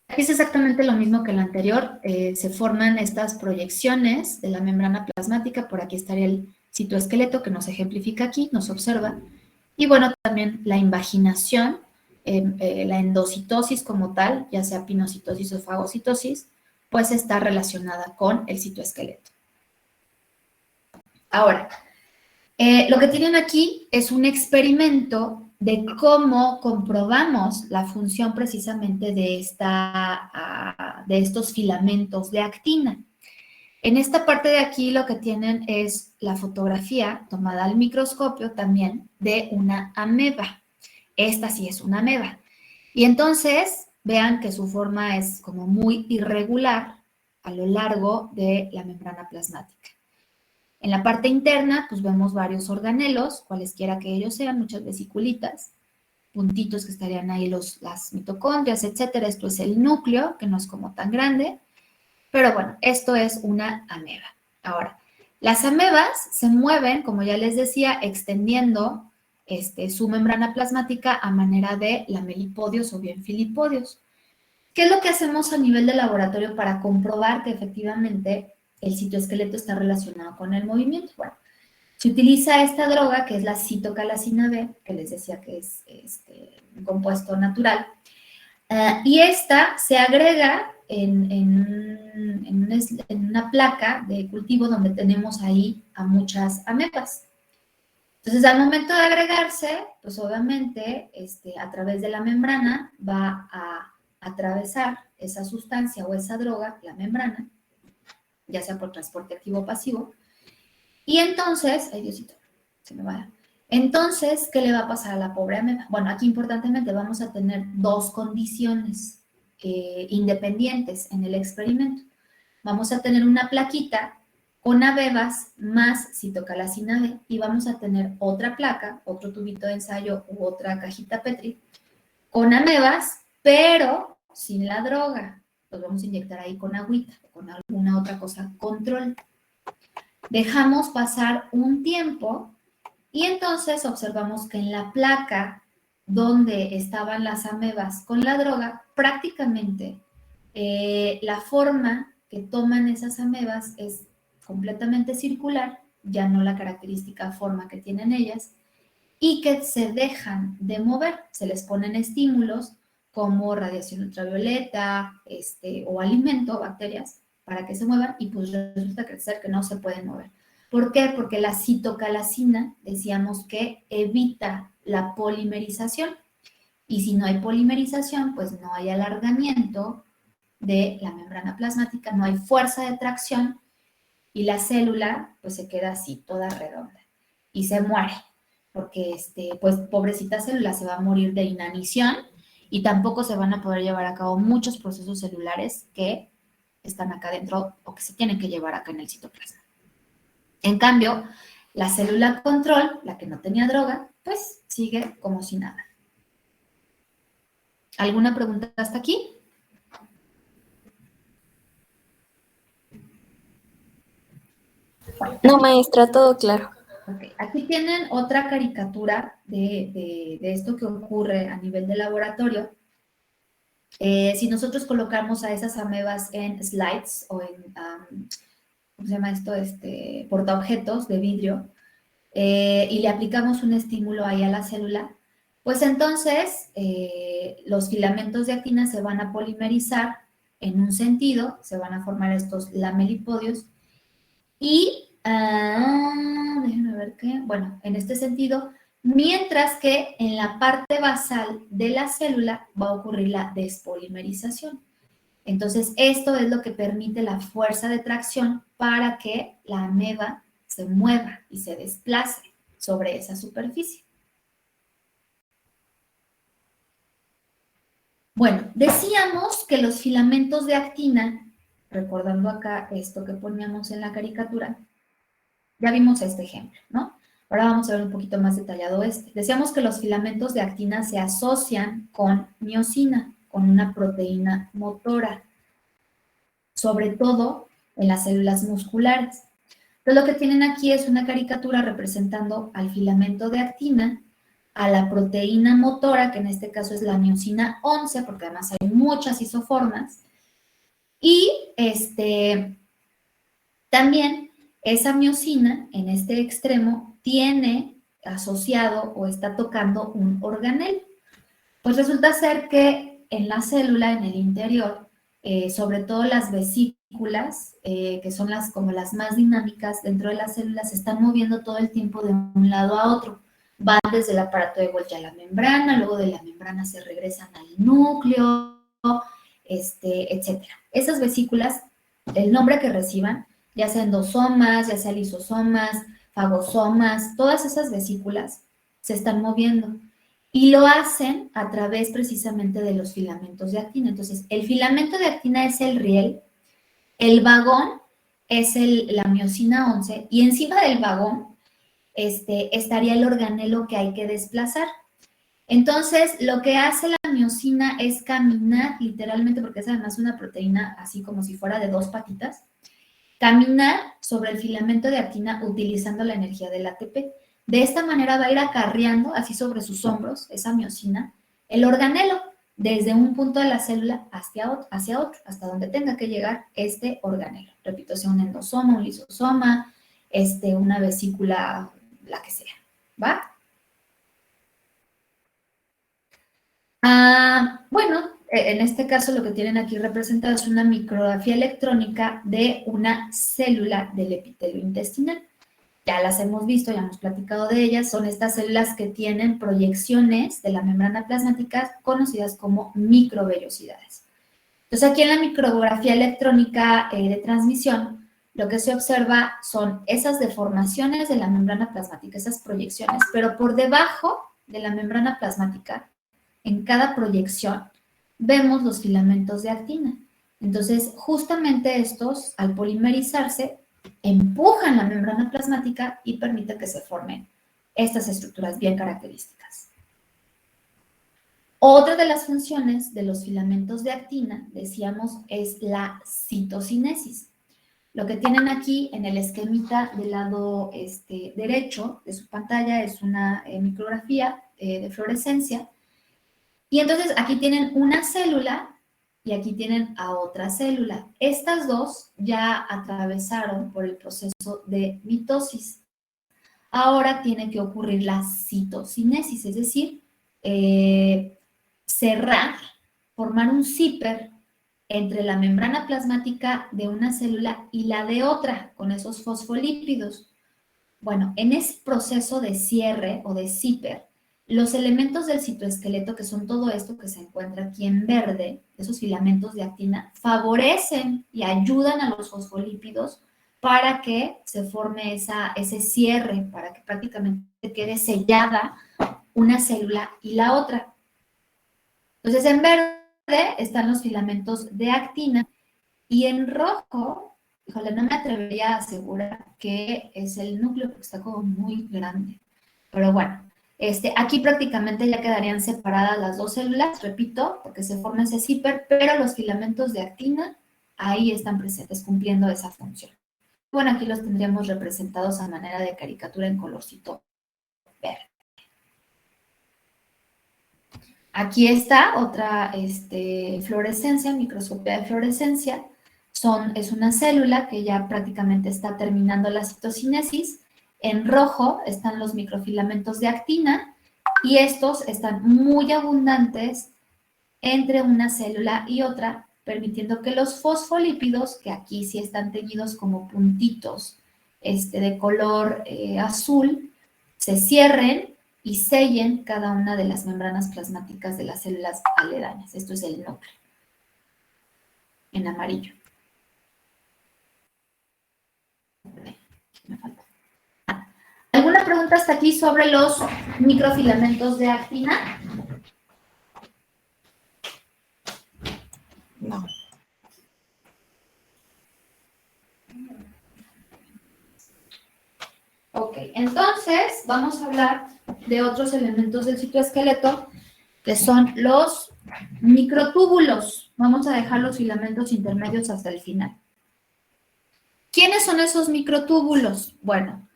Aquí es exactamente lo mismo que el anterior, se forman estas proyecciones de la membrana plasmática, por aquí estaría el citoesqueleto que nos ejemplifica aquí, nos observa, y bueno, también la invaginación, la endocitosis como tal, ya sea pinocitosis o fagocitosis, pues está relacionada con el citoesqueleto. Ahora, lo que tienen aquí es un experimento de cómo comprobamos la función precisamente de estos filamentos de actina. En esta parte de aquí lo que tienen es la fotografía tomada al microscopio también de una ameba. Esta sí es una ameba. Y entonces vean que su forma es como muy irregular a lo largo de la membrana plasmática. En la parte interna, pues vemos varios organelos, cualesquiera que ellos sean, muchas vesiculitas, puntitos que estarían ahí las mitocondrias, etcétera. Esto es el núcleo, que no es como tan grande, pero bueno, esto es una ameba. Ahora, las amebas se mueven, como ya les decía, extendiendo su membrana plasmática a manera de lamelipodios o bien filipodios. ¿Qué es lo que hacemos a nivel de laboratorio para comprobar que efectivamente el citoesqueleto está relacionado con el movimiento? Bueno, se utiliza esta droga que es la citocalcina B, que les decía que es un compuesto natural, y esta se agrega en una placa de cultivo donde tenemos ahí a muchas amebas. Entonces, al momento de agregarse, pues obviamente a través de la membrana va a atravesar esa sustancia o esa droga, la membrana, ya sea por transporte activo o pasivo, y entonces, ay Diosito, se me va. Entonces, ¿qué le va a pasar a la pobre ameba? Bueno, aquí importantemente vamos a tener dos condiciones independientes en el experimento. Vamos a tener una plaquita con amebas más citocalcina B y vamos a tener otra placa, otro tubito de ensayo u otra cajita Petri con amebas, pero sin la droga. Los vamos a inyectar ahí con agüita o con alguna otra cosa control. Dejamos pasar un tiempo y entonces observamos que en la placa donde estaban las amebas con la droga, prácticamente la forma que toman esas amebas es completamente circular, ya no la característica forma que tienen ellas, y que se dejan de mover, se les ponen estímulos como radiación ultravioleta o alimento, bacterias, para que se muevan y pues resulta que no se pueden mover. ¿Por qué? Porque la citocalcina, decíamos que evita la polimerización. Y si no hay polimerización, pues no hay alargamiento de la membrana plasmática, no hay fuerza de tracción y la célula pues se queda así, toda redonda y se muere. Porque, pues pobrecita célula se va a morir de inanición y tampoco se van a poder llevar a cabo muchos procesos celulares que están acá dentro o que se tienen que llevar acá en el citoplasma. En cambio, la célula control, la que no tenía droga, pues sigue como si nada. ¿Alguna pregunta hasta aquí? No, maestra, todo claro. Okay. Aquí tienen otra caricatura de esto que ocurre a nivel de laboratorio. Si nosotros colocamos a esas amebas en slides o en, ¿cómo se llama esto? Portaobjetos de vidrio, y le aplicamos un estímulo ahí a la célula, pues entonces los filamentos de actina se van a polimerizar en un sentido, se van a formar estos lamelipodios y, déjenme ver qué, bueno, en este sentido, mientras que en la parte basal de la célula va a ocurrir la despolimerización. Entonces, esto es lo que permite la fuerza de tracción para que la ameba se mueva y se desplace sobre esa superficie. Bueno, decíamos que los filamentos de actina, recordando acá esto que poníamos en la caricatura, ya vimos este ejemplo, ¿no? Ahora vamos a ver un poquito más detallado este. Decíamos que los filamentos de actina se asocian con miosina, con una proteína motora, sobre todo en las células musculares. Entonces, lo que tienen aquí es una caricatura representando al filamento de actina, a la proteína motora, que en este caso es la miosina 11, porque además hay muchas isoformas, y también esa miosina en este extremo tiene asociado o está tocando un organelo. Pues resulta ser que en la célula, en el interior, sobre todo las vesículas, que son como las más dinámicas dentro de las células, se están moviendo todo el tiempo de un lado a otro. Van desde el aparato de Golgi a la membrana, luego de la membrana se regresan al núcleo, etcétera. Esas vesículas, el nombre que reciban, ya sea endosomas, ya sea lisosomas, fagosomas, todas esas vesículas se están moviendo. Y lo hacen a través precisamente de los filamentos de actina. Entonces, el filamento de actina es el riel, el vagón es la miosina 11, y encima del vagón estaría el organelo que hay que desplazar. Entonces, lo que hace la miosina es caminar, literalmente, porque es además una proteína así como si fuera de dos patitas, caminar sobre el filamento de actina utilizando la energía del ATP. De esta manera va a ir acarreando, así sobre sus hombros, esa miosina, el organelo, desde un punto de la célula hacia otro, hasta donde tenga que llegar este organelo. Repito, sea un endosoma, un lisosoma, una vesícula, la que sea, ¿va? Bueno, en este caso lo que tienen aquí representado es una micrografía electrónica de una célula del epitelio intestinal. Ya las hemos visto, ya hemos platicado de ellas, son estas células que tienen proyecciones de la membrana plasmática conocidas como microvellosidades. Entonces, aquí en la micrografía electrónica de transmisión, lo que se observa son esas deformaciones de la membrana plasmática, esas proyecciones, pero por debajo de la membrana plasmática, en cada proyección, vemos los filamentos de actina. Entonces, justamente estos, al polimerizarse, empujan la membrana plasmática y permiten que se formen estas estructuras bien características. Otra de las funciones de los filamentos de actina, decíamos, es la citocinesis. Lo que tienen aquí en el esquemita del lado derecho de su pantalla es una micrografía de fluorescencia. Y entonces aquí tienen una célula y aquí tienen a otra célula. Estas dos ya atravesaron por el proceso de mitosis. Ahora tiene que ocurrir la citocinesis, es decir, cerrar, formar un zíper entre la membrana plasmática de una célula y la de otra, con esos fosfolípidos. Bueno, en ese proceso de cierre o de zíper, los elementos del citoesqueleto, que son todo esto que se encuentra aquí en verde, esos filamentos de actina, favorecen y ayudan a los fosfolípidos para que se forme ese cierre, para que prácticamente quede sellada una célula y la otra. Entonces, en verde están los filamentos de actina y en rojo, híjole, no me atrevería a asegurar que es el núcleo porque está como muy grande. Pero bueno, aquí prácticamente ya quedarían separadas las dos células, repito, porque se forma ese zíper, pero los filamentos de actina ahí están presentes, cumpliendo esa función. Bueno, aquí los tendríamos representados a manera de caricatura en colorcito verde. Aquí está otra fluorescencia, microscopía de fluorescencia. Es una célula que ya prácticamente está terminando la citocinesis. En rojo están los microfilamentos de actina y estos están muy abundantes entre una célula y otra, permitiendo que los fosfolípidos, que aquí sí están teñidos como puntitos de color azul, se cierren y sellen cada una de las membranas plasmáticas de las células aledañas. Esto es el núcleo, en amarillo. Me falta. ¿Alguna pregunta hasta aquí sobre los microfilamentos de actina? No. Ok, entonces vamos a hablar de otros elementos del citoesqueleto, que son los microtúbulos. Vamos a dejar los filamentos intermedios hasta el final. ¿Quiénes son esos microtúbulos? Bueno,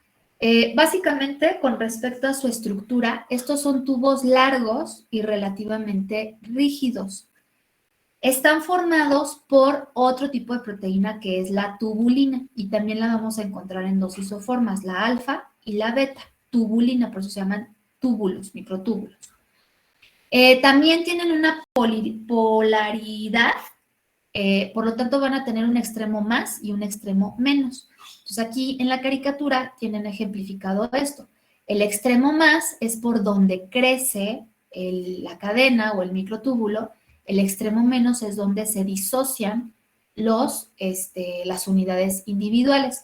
básicamente con respecto a su estructura, estos son tubos largos y relativamente rígidos. Están formados por otro tipo de proteína que es la tubulina y también la vamos a encontrar en dos isoformas, la alfa y la beta, tubulina, por eso se llaman túbulos, microtúbulos. También tienen una polaridad, por lo tanto van a tener un extremo más y un extremo menos. Entonces aquí en la caricatura tienen ejemplificado esto. El extremo más es por donde crece la cadena o el microtúbulo, el extremo menos es donde se disocian las unidades individuales.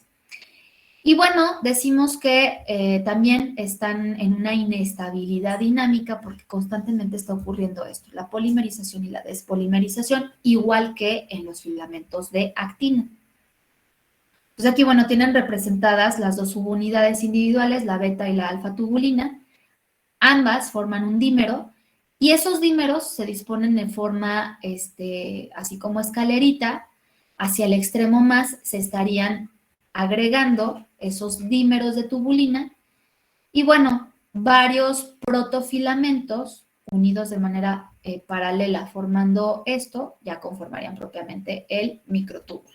Y bueno, decimos que también están en una inestabilidad dinámica porque constantemente está ocurriendo esto, la polimerización y la despolimerización, igual que en los filamentos de actina. Pues aquí, bueno, tienen representadas las dos subunidades individuales, la beta y la alfa tubulina. Ambas forman un dímero y esos dímeros se disponen de forma, así como escalerita, hacia el extremo más se estarían agregando esos dímeros de tubulina y bueno, varios protofilamentos unidos de manera paralela formando esto ya conformarían propiamente el microtúbulo.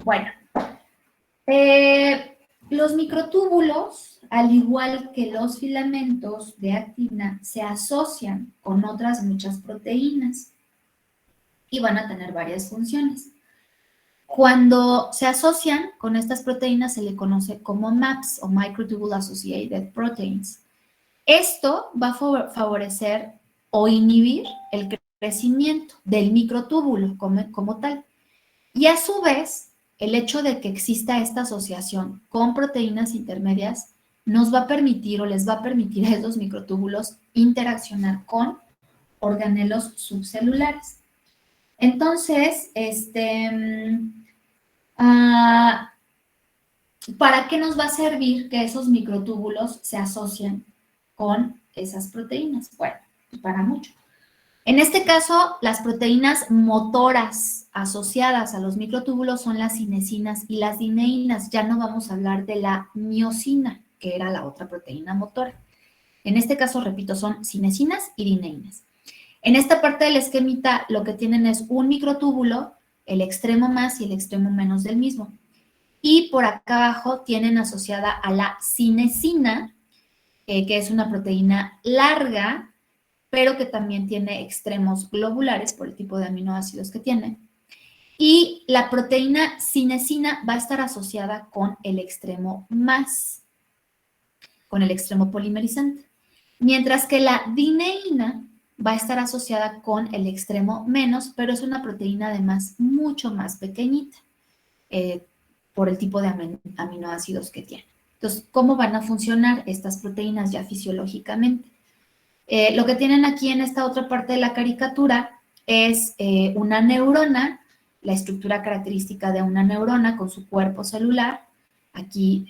Bueno, los microtúbulos, al igual que los filamentos de actina, se asocian con otras muchas proteínas y van a tener varias funciones. Cuando se asocian con estas proteínas se le conoce como MAPS o Microtubule Associated Proteins. Esto va a favorecer o inhibir el crecimiento del microtúbulo como tal. Y a su vez, el hecho de que exista esta asociación con proteínas intermedias nos va a permitir o les va a permitir a esos microtúbulos interaccionar con organelos subcelulares. Entonces, ¿para qué nos va a servir que esos microtúbulos se asocien con esas proteínas? Bueno, para mucho. En este caso, las proteínas motoras asociadas a los microtúbulos son las cinesinas y las dineínas. Ya no vamos a hablar de la miosina, que era la otra proteína motora. En este caso, repito, son cinesinas y dineínas. En esta parte del esquemita, lo que tienen es un microtúbulo, el extremo más y el extremo menos del mismo. Y por acá abajo tienen asociada a la cinesina, que es una proteína larga, pero que también tiene extremos globulares por el tipo de aminoácidos que tiene. Y la proteína cinesina va a estar asociada con el extremo más, con el extremo polimerizante. Mientras que la dineína va a estar asociada con el extremo menos, pero es una proteína además mucho más pequeñita por el tipo de aminoácidos que tiene. Entonces, ¿cómo van a funcionar estas proteínas ya fisiológicamente? Lo que tienen aquí en esta otra parte de la caricatura es una neurona, la estructura característica de una neurona con su cuerpo celular, aquí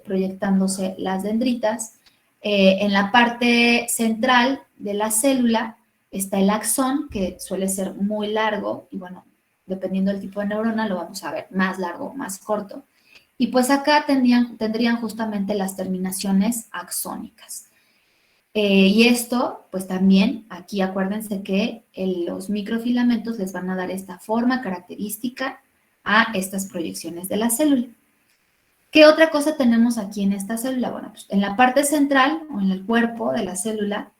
proyectándose las dendritas. En la parte central de la célula está el axón, que suele ser muy largo, y bueno, dependiendo del tipo de neurona, lo vamos a ver más largo o más corto. Y pues acá tendrían justamente las terminaciones axónicas. Y esto, pues también, aquí acuérdense que los microfilamentos les van a dar esta forma característica a estas proyecciones de la célula. ¿Qué otra cosa tenemos aquí en esta célula? Bueno, pues en la parte central o en el cuerpo de la célula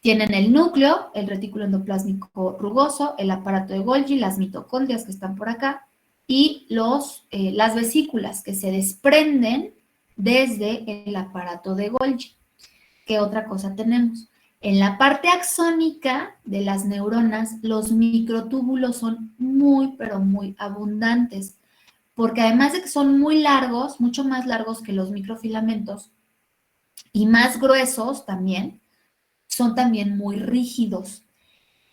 tienen el núcleo, el retículo endoplásmico rugoso, el aparato de Golgi, las mitocondrias que están por acá y las vesículas que se desprenden desde el aparato de Golgi. ¿Qué otra cosa tenemos? En la parte axónica de las neuronas, los microtúbulos son muy, pero muy abundantes, porque además de que son muy largos, mucho más largos que los microfilamentos, y más gruesos también, son también muy rígidos.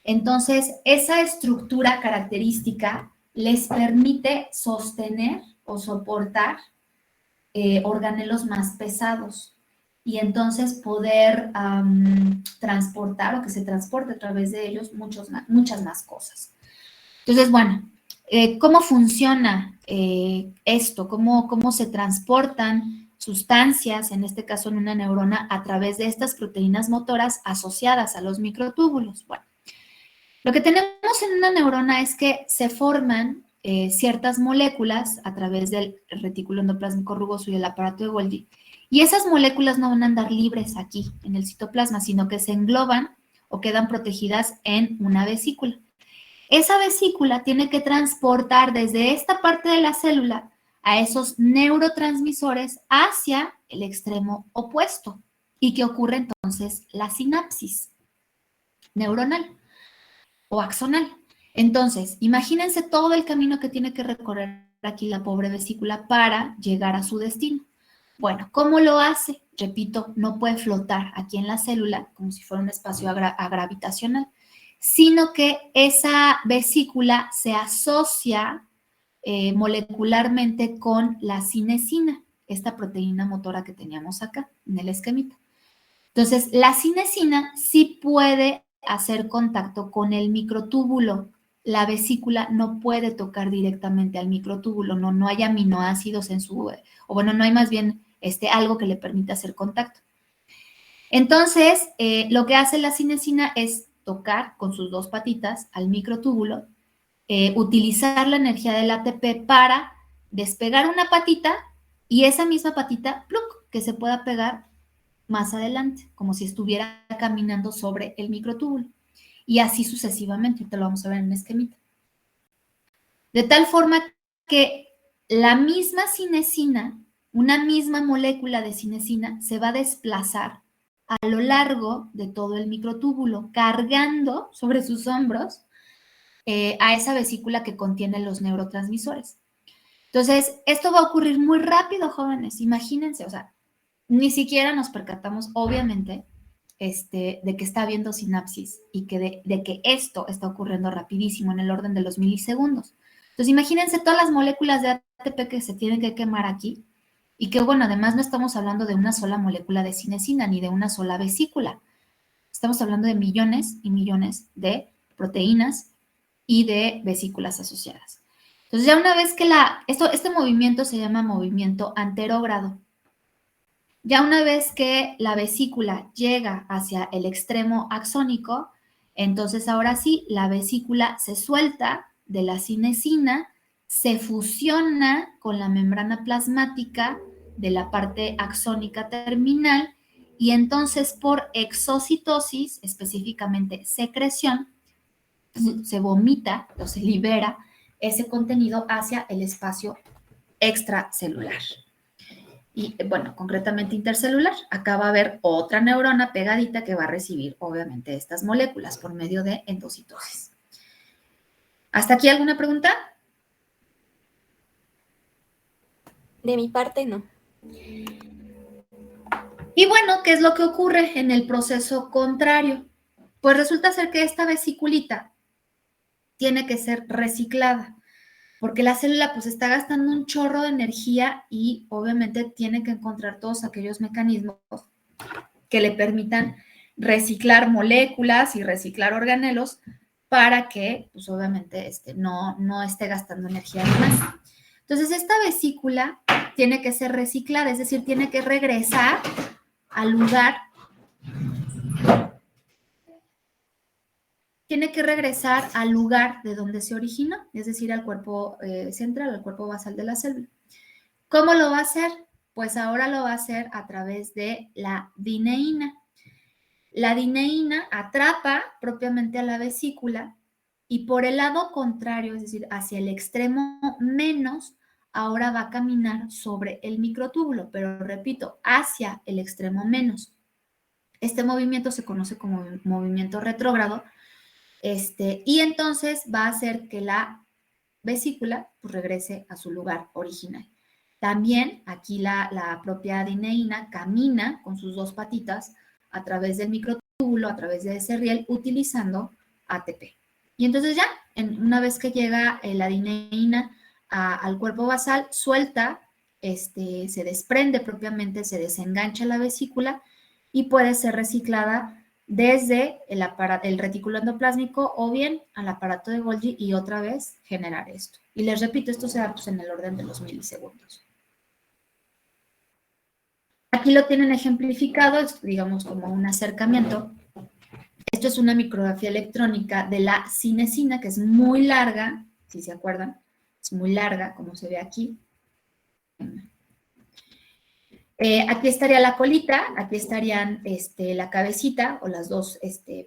Entonces, esa estructura característica les permite sostener o soportar organelos más pesados y entonces poder transportar o que se transporte a través de ellos muchas más cosas. Entonces, bueno, ¿cómo funciona esto? ¿Cómo se transportan sustancias, en este caso en una neurona, a través de estas proteínas motoras asociadas a los microtúbulos? Bueno, lo que tenemos en una neurona es que se forman ciertas moléculas a través del retículo endoplásmico rugoso y el aparato de Golgi, y esas moléculas no van a andar libres aquí en el citoplasma, sino que se engloban o quedan protegidas en una vesícula. Esa vesícula tiene que transportar desde esta parte de la célula a esos neurotransmisores hacia el extremo opuesto. ¿Y qué ocurre entonces? La sinapsis neuronal o axonal. Entonces, imagínense todo el camino que tiene que recorrer aquí la pobre vesícula para llegar a su destino. Bueno, ¿cómo lo hace? Repito, no puede flotar aquí en la célula como si fuera un espacio gravitacional, sino que esa vesícula se asocia molecularmente con la cinesina, esta proteína motora que teníamos acá en el esquemita. Entonces, la cinesina sí puede hacer contacto con el microtúbulo. La vesícula no puede tocar directamente al microtúbulo, no hay aminoácidos en su, o bueno, no hay más bien algo que le permita hacer contacto. Entonces, lo que hace la cinesina es tocar con sus dos patitas al microtúbulo, utilizar la energía del ATP para despegar una patita y esa misma patita, ¡pluc!, que se pueda pegar más adelante, como si estuviera caminando sobre el microtúbulo. Y así sucesivamente, ahorita lo vamos a ver en un esquemita. De tal forma que la misma cinesina, una misma molécula de cinesina, se va a desplazar a lo largo de todo el microtúbulo, cargando sobre sus hombros a esa vesícula que contiene los neurotransmisores. Entonces, esto va a ocurrir muy rápido, jóvenes, imagínense, o sea, ni siquiera nos percatamos, obviamente, de que está habiendo sinapsis y que de que esto está ocurriendo rapidísimo en el orden de los milisegundos. Entonces, imagínense todas las moléculas de ATP que se tienen que quemar aquí y que, bueno, además no estamos hablando de una sola molécula de cinesina ni de una sola vesícula. Estamos hablando de millones y millones de proteínas y de vesículas asociadas. Entonces, ya una vez que este movimiento se llama movimiento anterógrado. Ya una vez que la vesícula llega hacia el extremo axónico, entonces ahora sí, la vesícula se suelta de la cinesina, se fusiona con la membrana plasmática de la parte axónica terminal y entonces por exocitosis, específicamente secreción, se vomita o se libera ese contenido hacia el espacio extracelular. Y bueno, concretamente intercelular. Acá va a haber otra neurona pegadita que va a recibir, obviamente, estas moléculas por medio de endocitosis. ¿Hasta aquí alguna pregunta? De mi parte, no. Y bueno, ¿qué es lo que ocurre en el proceso contrario? Pues resulta ser que esta vesiculita tiene que ser reciclada, porque la célula pues está gastando un chorro de energía y obviamente tiene que encontrar todos aquellos mecanismos que le permitan reciclar moléculas y reciclar organelos para que, pues obviamente, no esté gastando energía de más. Entonces, esta vesícula tiene que ser reciclada, es decir, tiene que regresar al lugar, de donde se originó, es decir, al cuerpo central, al cuerpo basal de la célula. ¿Cómo lo va a hacer? Pues ahora lo va a hacer a través de la dineína. La dineína atrapa propiamente a la vesícula y por el lado contrario, es decir, hacia el extremo menos, ahora va a caminar sobre el microtúbulo, pero repito, hacia el extremo menos. Este movimiento se conoce como movimiento retrógrado, y entonces va a hacer que la vesícula pues, regrese a su lugar original. También aquí la propia dineína camina con sus dos patitas a través del microtúbulo, a través de ese riel, utilizando ATP. Y entonces ya, una vez que llega la dineína al cuerpo basal, suelta, se desprende propiamente, se desengancha la vesícula y puede ser reciclada desde el retículo endoplásmico o bien al aparato de Golgi y otra vez generar esto. Y les repito, esto se da pues, en el orden de los milisegundos. Aquí lo tienen ejemplificado, digamos como un acercamiento. Esto es una micrografía electrónica de la cinesina, que es muy larga, si se acuerdan, es muy larga, como se ve aquí. Aquí estaría la colita, aquí estarían la cabecita o las dos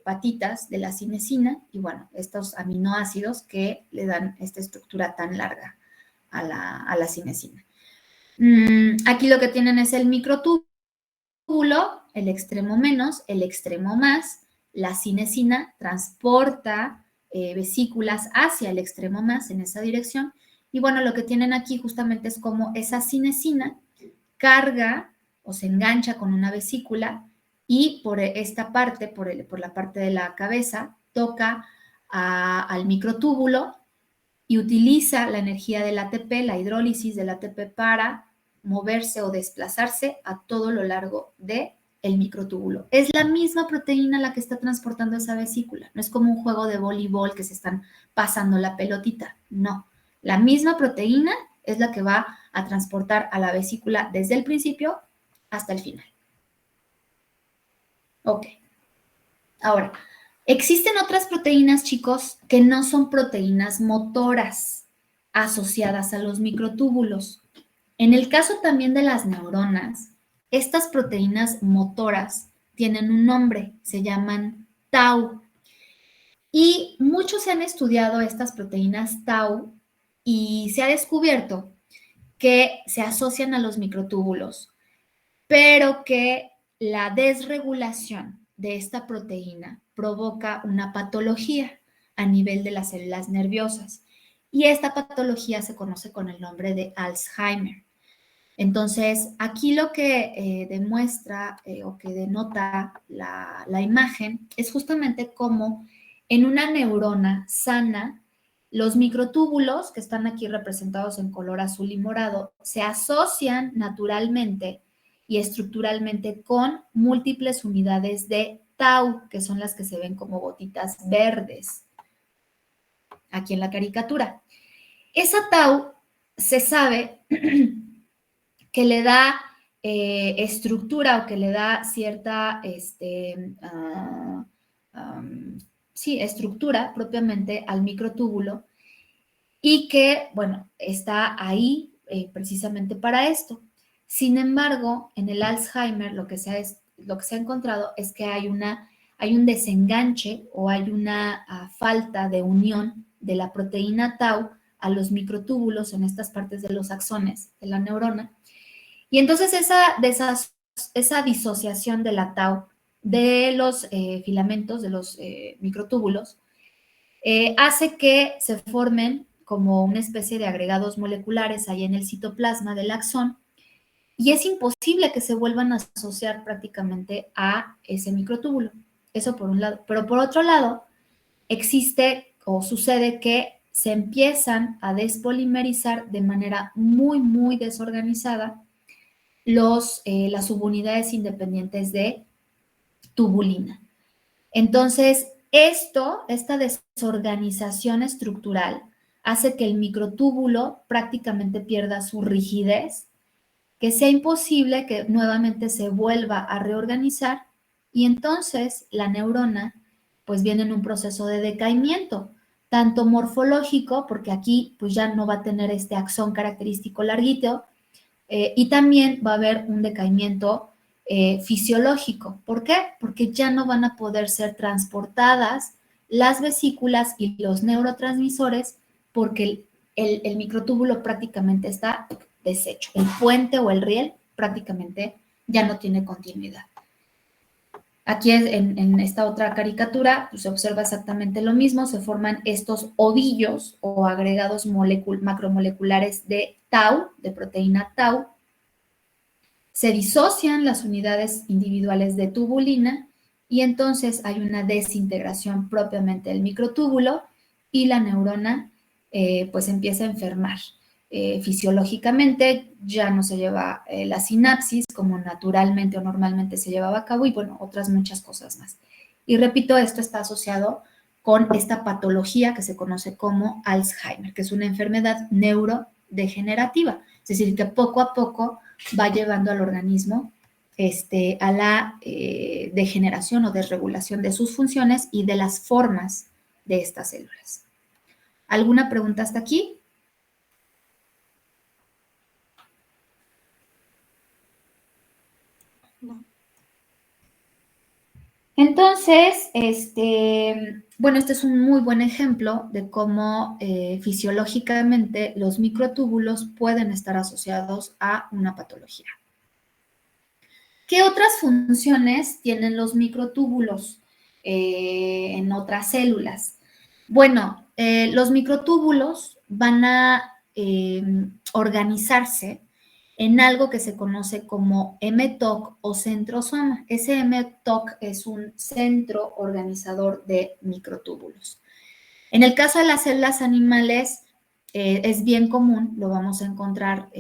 patitas de la cinesina y bueno, estos aminoácidos que le dan esta estructura tan larga a la cinesina. Aquí lo que tienen es el microtúbulo, el extremo menos, el extremo más. La cinesina transporta vesículas hacia el extremo más en esa dirección. Y bueno, lo que tienen aquí justamente es como esa cinesina carga o se engancha con una vesícula y por esta parte, por la parte de la cabeza, toca al microtúbulo y utiliza la energía del ATP, la hidrólisis del ATP para moverse o desplazarse a todo lo largo del microtúbulo. Es la misma proteína la que está transportando esa vesícula, no es como un juego de voleibol que se están pasando la pelotita, no. La misma proteína es la que va a transportar a la vesícula desde el principio hasta el final. Ok. Ahora, existen otras proteínas, chicos, que no son proteínas motoras asociadas a los microtúbulos. En el caso también de las neuronas, estas proteínas motoras tienen un nombre, se llaman tau. Y muchos se han estudiado estas proteínas tau y se ha descubierto que se asocian a los microtúbulos, pero que la desregulación de esta proteína provoca una patología a nivel de las células nerviosas. Y esta patología se conoce con el nombre de Alzheimer. Entonces, aquí lo que demuestra o que denota la imagen es justamente cómo en una neurona sana, los microtúbulos, que están aquí representados en color azul y morado, se asocian naturalmente y estructuralmente con múltiples unidades de tau, que son las que se ven como gotitas verdes, aquí en la caricatura. Esa tau se sabe que le da estructura o que le da cierta estructura propiamente al microtúbulo y que, bueno, está ahí precisamente para esto. Sin embargo, en el Alzheimer lo que se ha encontrado es que hay un desenganche o hay una falta de unión de la proteína tau a los microtúbulos en estas partes de los axones de la neurona. Y entonces esa disociación de la tau de los filamentos, de los microtúbulos, hace que se formen como una especie de agregados moleculares ahí en el citoplasma del axón y es imposible que se vuelvan a asociar prácticamente a ese microtúbulo. Eso por un lado. Pero por otro lado, existe o sucede que se empiezan a despolimerizar de manera muy, muy desorganizada las subunidades independientes de tubulina. Entonces, esta desorganización estructural hace que el microtúbulo prácticamente pierda su rigidez, que sea imposible que nuevamente se vuelva a reorganizar y entonces la neurona pues viene en un proceso de decaimiento, tanto morfológico, porque aquí pues ya no va a tener este axón característico larguito, y también va a haber un decaimiento fisiológico. ¿Por qué? Porque ya no van a poder ser transportadas las vesículas y los neurotransmisores porque el microtúbulo prácticamente está deshecho. El puente o el riel prácticamente ya no tiene continuidad. Aquí en esta otra caricatura pues, se observa exactamente lo mismo, se forman estos ovillos o agregados macromoleculares de tau, de proteína tau, se disocian las unidades individuales de tubulina y entonces hay una desintegración propiamente del microtúbulo y la neurona pues empieza a enfermar. Fisiológicamente ya no se lleva la sinapsis como naturalmente o normalmente se llevaba a cabo y bueno, otras muchas cosas más. Y repito, esto está asociado con esta patología que se conoce como Alzheimer, que es una enfermedad neurodegenerativa, es decir, que poco a poco va llevando al organismo a la degeneración o desregulación de sus funciones y de las formas de estas células. ¿Alguna pregunta hasta aquí? No. Entonces, bueno, este es un muy buen ejemplo de cómo fisiológicamente los microtúbulos pueden estar asociados a una patología. ¿Qué otras funciones tienen los microtúbulos en otras células? Bueno, los microtúbulos van a organizarse en algo que se conoce como mTOC o centrosoma. Ese mTOC es un centro organizador de microtúbulos. En el caso de las células animales, es bien común, lo vamos a encontrar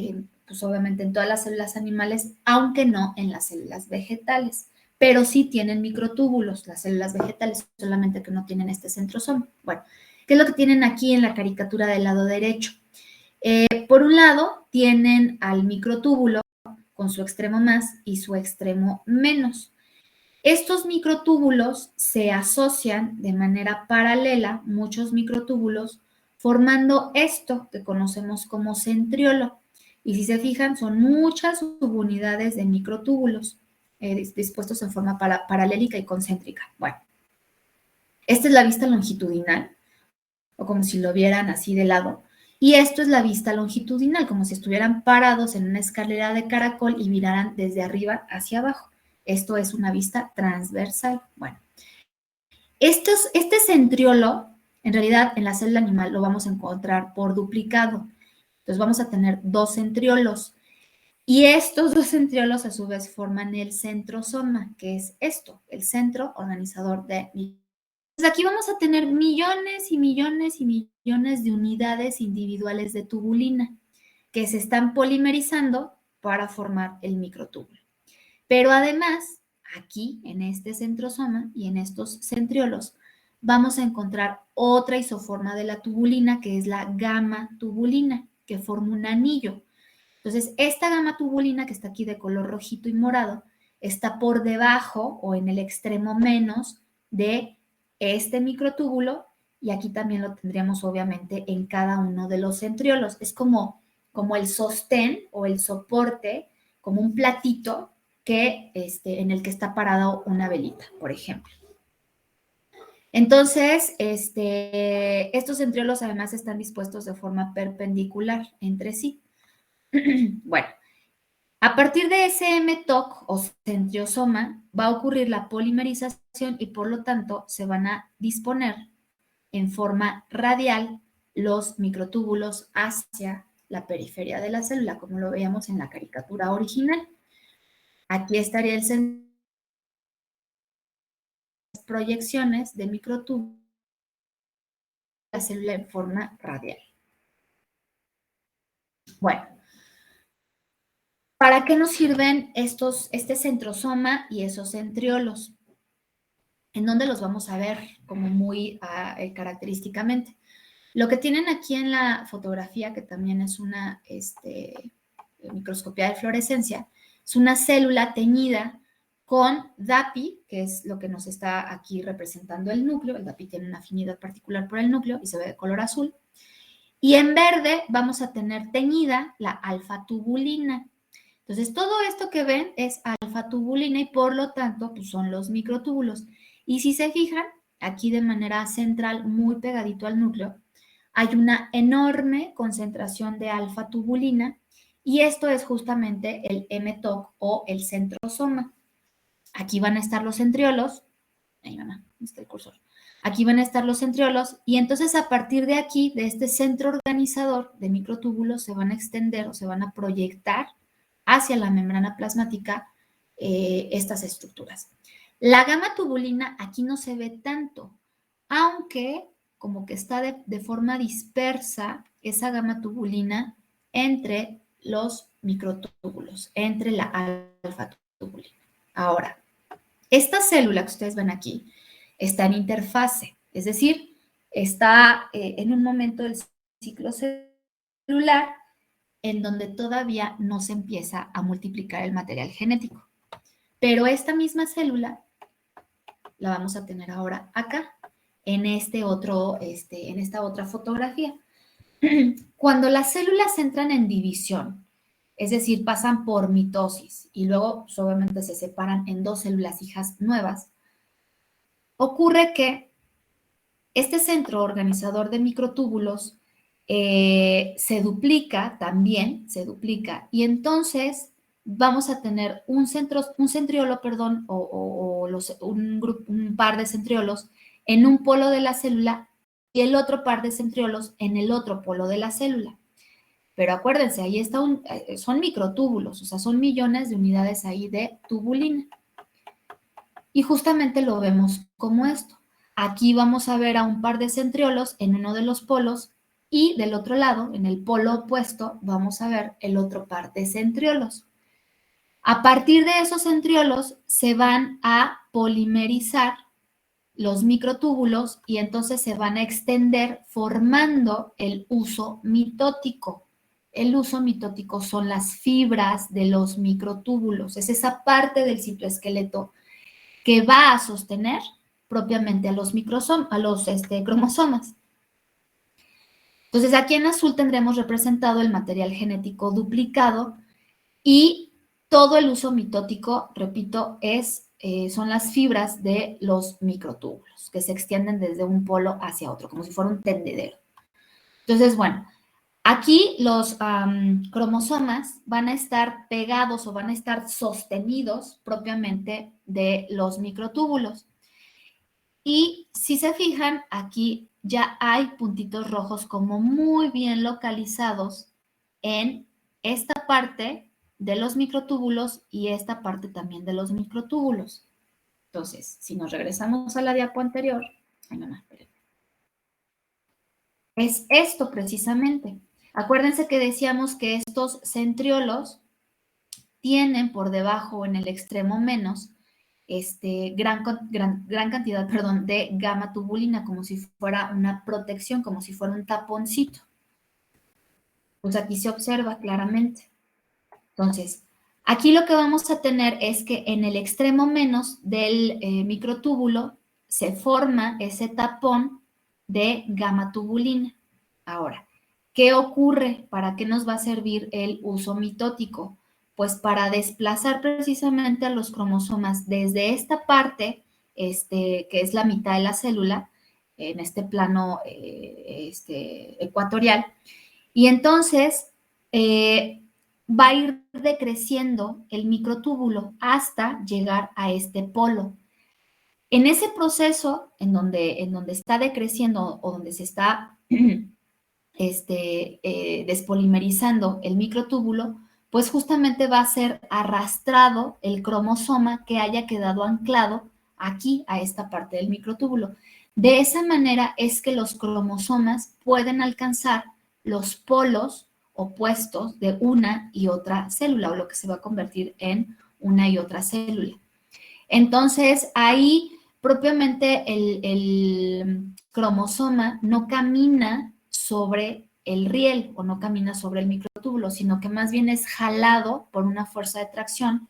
pues obviamente en todas las células animales, aunque no en las células vegetales, pero sí tienen microtúbulos, las células vegetales, solamente que no tienen este centrosoma. Bueno, ¿qué es lo que tienen aquí en la caricatura del lado derecho? Por un lado, tienen al microtúbulo con su extremo más y su extremo menos. Estos microtúbulos se asocian de manera paralela, muchos microtúbulos, formando esto que conocemos como centriolo. Y si se fijan, son muchas subunidades de microtúbulos dispuestos en forma paralélica y concéntrica. Bueno, esta es la vista longitudinal, o como si lo vieran así de lado. Y esto es la vista longitudinal, como si estuvieran parados en una escalera de caracol y miraran desde arriba hacia abajo. Esto es una vista transversal. Bueno, este centriolo, en realidad en la célula animal lo vamos a encontrar por duplicado. Entonces vamos a tener dos centriolos. Y estos dos centriolos a su vez forman el centrosoma, que es esto, el centro organizador de entonces aquí vamos a tener millones y millones y millones de unidades individuales de tubulina que se están polimerizando para formar el microtúbulo. Pero además, aquí en este centrosoma y en estos centriolos, vamos a encontrar otra isoforma de la tubulina que es la gamma tubulina, que forma un anillo. Entonces, esta gamma tubulina que está aquí de color rojito y morado está por debajo o en el extremo menos de este microtúbulo y aquí también lo tendríamos obviamente en cada uno de los centriolos. Es como el sostén o el soporte, como un platito en el que está parado una velita, por ejemplo. Entonces, estos centriolos además están dispuestos de forma perpendicular entre sí. Bueno, a partir de ese mTOC o centriosoma va a ocurrir la polimerización y por lo tanto se van a disponer en forma radial los microtúbulos hacia la periferia de la célula, como lo veíamos en la caricatura original. Aquí estaría el centro de las proyecciones de microtúbulos de la célula en forma radial. Bueno, ¿para qué nos sirven este centrosoma y esos centriolos? ¿En dónde los vamos a ver como muy característicamente? Lo que tienen aquí en la fotografía, que también es una microscopía de fluorescencia, es una célula teñida con DAPI, que es lo que nos está aquí representando el núcleo. El DAPI tiene una afinidad particular por el núcleo y se ve de color azul. Y en verde vamos a tener teñida la alfa-tubulina. Entonces, todo esto que ven es alfa-tubulina y por lo tanto pues son los microtúbulos. Y si se fijan, aquí de manera central, muy pegadito al núcleo, hay una enorme concentración de alfa-tubulina y esto es justamente el mTOC o el centrosoma. Aquí van a estar los centriolos. Ahí, mamá, ¿dónde está el cursor? Aquí van a estar los centriolos y entonces a partir de aquí, de este centro organizador de microtúbulos, se van a extender o se van a proyectar hacia la membrana plasmática estas estructuras. La gamma tubulina aquí no se ve tanto, aunque como que está de forma dispersa esa gamma tubulina entre los microtúbulos, entre la alfa tubulina. Ahora, esta célula que ustedes ven aquí está en interfase, es decir, está en un momento del ciclo celular en donde todavía no se empieza a multiplicar el material genético. Pero esta misma célula la vamos a tener ahora acá, en esta otra fotografía. Cuando las células entran en división, es decir, pasan por mitosis y luego pues, obviamente se separan en dos células hijas nuevas, ocurre que este centro organizador de microtúbulos se duplica también, y entonces vamos a tener un centriolo, perdón, un par de centriolos en un polo de la célula y el otro par de centriolos en el otro polo de la célula. Pero acuérdense, ahí está son microtúbulos, o sea, son millones de unidades ahí de tubulina. Y justamente lo vemos como esto. Aquí vamos a ver a un par de centriolos en uno de los polos y del otro lado, en el polo opuesto, vamos a ver el otro par de centriolos. A partir de esos centriolos se van a polimerizar los microtúbulos y entonces se van a extender formando el uso mitótico. El uso mitótico son las fibras de los microtúbulos, es esa parte del citoesqueleto que va a sostener propiamente a los cromosomas. Entonces, aquí en azul tendremos representado el material genético duplicado y todo el uso mitótico, repito, son las fibras de los microtúbulos que se extienden desde un polo hacia otro, como si fuera un tendedero. Entonces, bueno, aquí los cromosomas van a estar pegados o van a estar sostenidos propiamente de los microtúbulos. Y si se fijan, aquí ya hay puntitos rojos como muy bien localizados en esta parte de los microtúbulos y esta parte también de los microtúbulos. Entonces, si nos regresamos a la diapo anterior, ay, mamá, espérenme. Es esto precisamente. Acuérdense que decíamos que estos centriolos tienen por debajo en el extremo menos gran cantidad, perdón, de gamma tubulina, como si fuera una protección, como si fuera un taponcito. Pues aquí se observa claramente. Entonces, aquí lo que vamos a tener es que en el extremo menos del microtúbulo se forma ese tapón de gamma tubulina. Ahora, ¿qué ocurre? ¿Para qué nos va a servir el uso mitótico? Pues para desplazar precisamente a los cromosomas desde esta parte, que es la mitad de la célula, en este plano ecuatorial, y entonces va a ir decreciendo el microtúbulo hasta llegar a este polo. En ese proceso, en donde está decreciendo o donde se está despolimerizando el microtúbulo, pues justamente va a ser arrastrado el cromosoma que haya quedado anclado aquí a esta parte del microtúbulo. De esa manera es que los cromosomas pueden alcanzar los polos opuestos de una y otra célula, o lo que se va a convertir en una y otra célula. Entonces, ahí propiamente el cromosoma no camina sobre el riel o no camina sobre el microtúbulo, sino que más bien es jalado por una fuerza de tracción,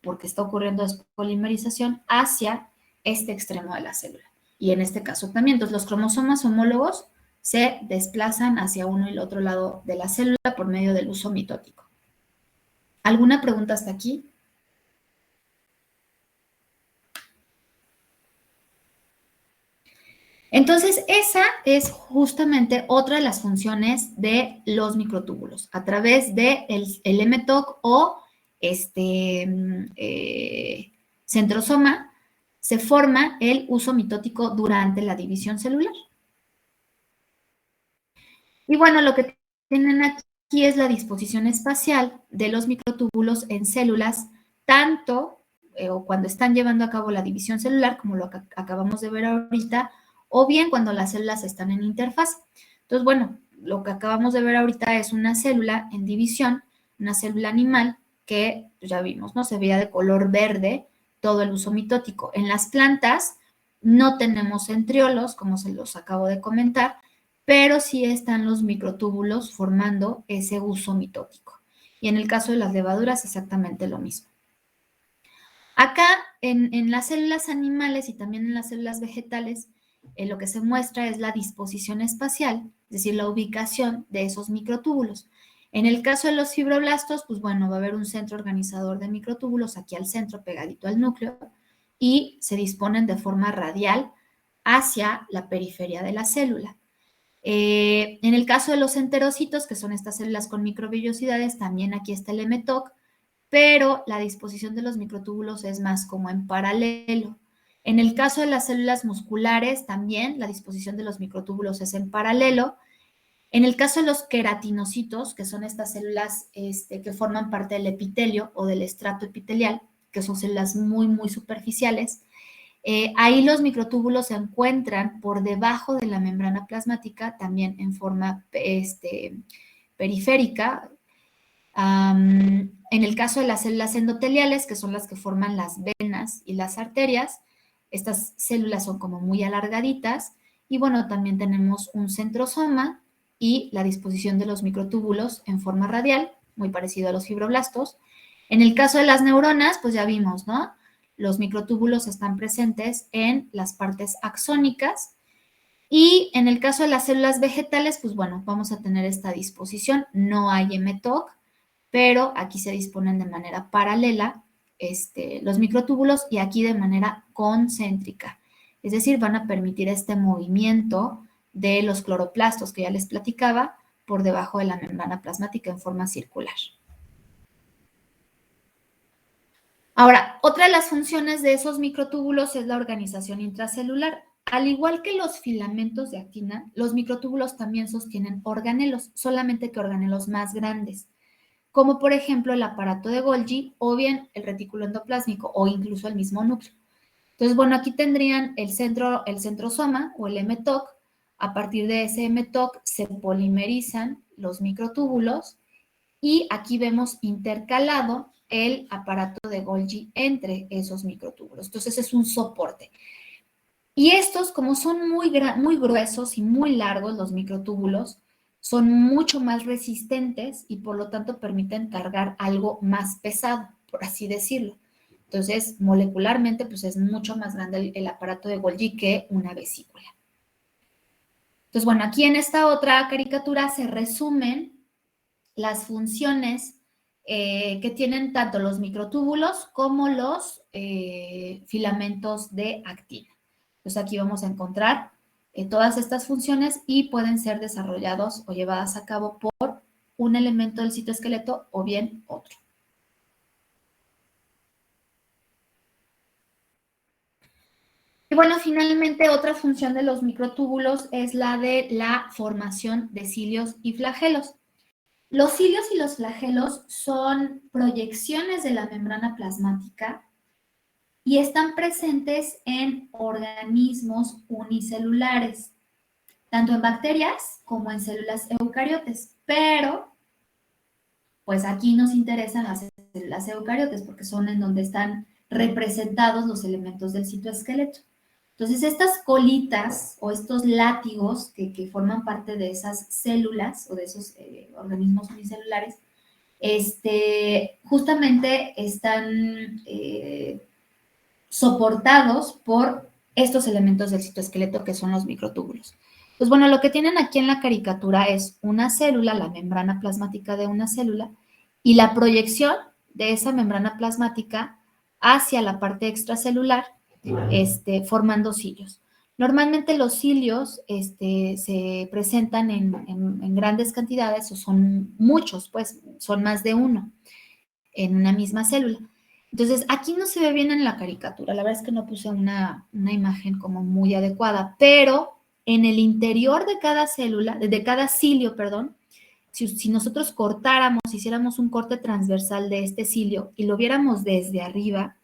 porque está ocurriendo despolimerización, hacia este extremo de la célula. Y en este caso también, entonces los cromosomas homólogos se desplazan hacia uno y el otro lado de la célula por medio del uso mitótico. ¿Alguna pregunta hasta aquí? Entonces, esa es justamente otra de las funciones de los microtúbulos, a través del mTOC o centrosoma, se forma el uso mitótico durante la división celular. Y bueno, lo que tienen aquí es la disposición espacial de los microtúbulos en células, tanto o cuando están llevando a cabo la división celular, como lo que acabamos de ver ahorita, o bien cuando las células están en interfaz. Entonces, bueno, lo que acabamos de ver ahorita es una célula en división, una célula animal que pues ya vimos, ¿no? Se veía de color verde todo el uso mitótico. En las plantas no tenemos centriolos, como se los acabo de comentar, pero sí están los microtúbulos formando ese uso mitótico. Y en el caso de las levaduras, exactamente lo mismo. Acá, en las células animales y también en las células vegetales, lo que se muestra es la disposición espacial, es decir, la ubicación de esos microtúbulos. En el caso de los fibroblastos, pues bueno, va a haber un centro organizador de microtúbulos aquí al centro, pegadito al núcleo, y se disponen de forma radial hacia la periferia de la célula. En el caso de los enterocitos, que son estas células con microvellosidades, también aquí está el mTOC, pero la disposición de los microtúbulos es más como en paralelo. En el caso de las células musculares, también la disposición de los microtúbulos es en paralelo. En el caso de los queratinocitos, que son estas células que forman parte del epitelio o del estrato epitelial, que son células muy, muy superficiales, ahí los microtúbulos se encuentran por debajo de la membrana plasmática, también en forma periférica. En el caso de las células endoteliales, que son las que forman las venas y las arterias, estas células son como muy alargaditas. Y bueno, también tenemos un centrosoma y la disposición de los microtúbulos en forma radial, muy parecido a los fibroblastos. En el caso de las neuronas, pues ya vimos, ¿no? Los microtúbulos están presentes en las partes axónicas. Y en el caso de las células vegetales, pues bueno, vamos a tener esta disposición. No hay mTOC, pero aquí se disponen de manera paralela los microtúbulos y aquí de manera concéntrica. Es decir, van a permitir este movimiento de los cloroplastos que ya les platicaba por debajo de la membrana plasmática en forma circular. Ahora, otra de las funciones de esos microtúbulos es la organización intracelular. Al igual que los filamentos de actina, los microtúbulos también sostienen organelos, solamente que organelos más grandes, como por ejemplo el aparato de Golgi o bien el retículo endoplásmico o incluso el mismo núcleo. Entonces, bueno, aquí tendrían el centrosoma o el mTOC. A partir de ese mTOC se polimerizan los microtúbulos y aquí vemos intercalado el aparato de Golgi entre esos microtúbulos. Entonces, es un soporte. Y estos, como son muy gruesos y muy largos los microtúbulos, son mucho más resistentes y por lo tanto permiten cargar algo más pesado, por así decirlo. Entonces, molecularmente, pues es mucho más grande el aparato de Golgi que una vesícula. Entonces, bueno, aquí en esta otra caricatura se resumen las funciones que tienen tanto los microtúbulos como los filamentos de actina. Entonces aquí vamos a encontrar todas estas funciones y pueden ser desarrollados o llevadas a cabo por un elemento del citoesqueleto o bien otro. Y bueno, finalmente otra función de los microtúbulos es la de la formación de cilios y flagelos. Los cilios y los flagelos son proyecciones de la membrana plasmática y están presentes en organismos unicelulares, tanto en bacterias como en células eucariotes, pero pues aquí nos interesan las células eucariotes porque son en donde están representados los elementos del citoesqueleto. Entonces, estas colitas o estos látigos que forman parte de esas células o de esos organismos unicelulares, justamente están soportados por estos elementos del citoesqueleto que son los microtúbulos. Pues bueno, lo que tienen aquí en la caricatura es una célula, la membrana plasmática de una célula, y la proyección de esa membrana plasmática hacia la parte extracelular, formando cilios. Normalmente los cilios se presentan en grandes cantidades, o son muchos, pues son más de uno en una misma célula. Entonces, aquí no se ve bien en la caricatura, la verdad es que no puse una imagen como muy adecuada, pero en el interior de cada célula, de cada cilio, perdón, si nosotros cortáramos, hiciéramos un corte transversal de este cilio y lo viéramos desde arriba,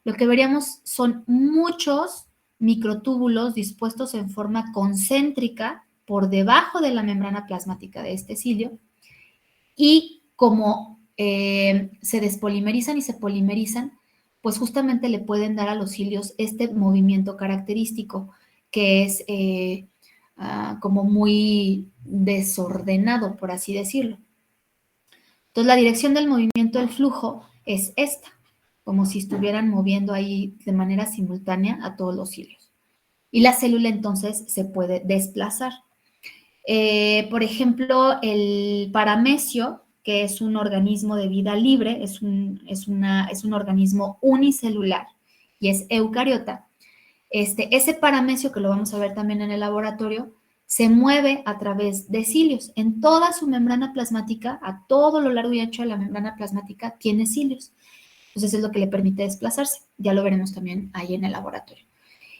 lo que veríamos son muchos microtúbulos dispuestos en forma concéntrica por debajo de la membrana plasmática de este cilio y como se despolimerizan y se polimerizan, pues justamente le pueden dar a los cilios este movimiento característico que es como muy desordenado, por así decirlo. Entonces, la dirección del movimiento del flujo es esta, como si estuvieran moviendo ahí de manera simultánea a todos los cilios. Y la célula entonces se puede desplazar. Por ejemplo, el paramecio, que es un organismo de vida libre, es un organismo unicelular y es eucariota. Ese paramecio, que lo vamos a ver también en el laboratorio, se mueve a través de cilios. En toda su membrana plasmática, a todo lo largo y ancho de la membrana plasmática, tiene cilios. Entonces, es lo que le permite desplazarse. Ya lo veremos también ahí en el laboratorio.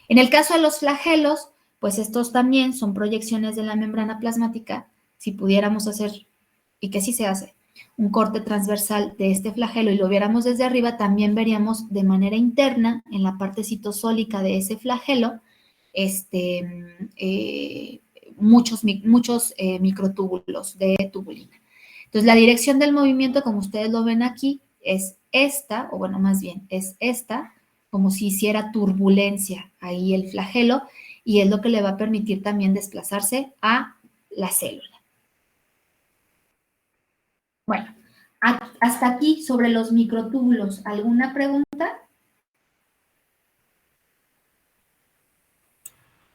En el caso de los flagelos, pues estos también son proyecciones de la membrana plasmática. Si pudiéramos hacer, y que sí se hace, un corte transversal de este flagelo y lo viéramos desde arriba, también veríamos de manera interna, en la parte citosólica de ese flagelo, muchos microtúbulos de tubulina. Entonces, la dirección del movimiento, como ustedes lo ven aquí, es esta, o bueno, más bien, es esta, como si hiciera turbulencia ahí el flagelo, y es lo que le va a permitir también desplazarse a la célula. Bueno, hasta aquí sobre los microtúbulos. ¿Alguna pregunta?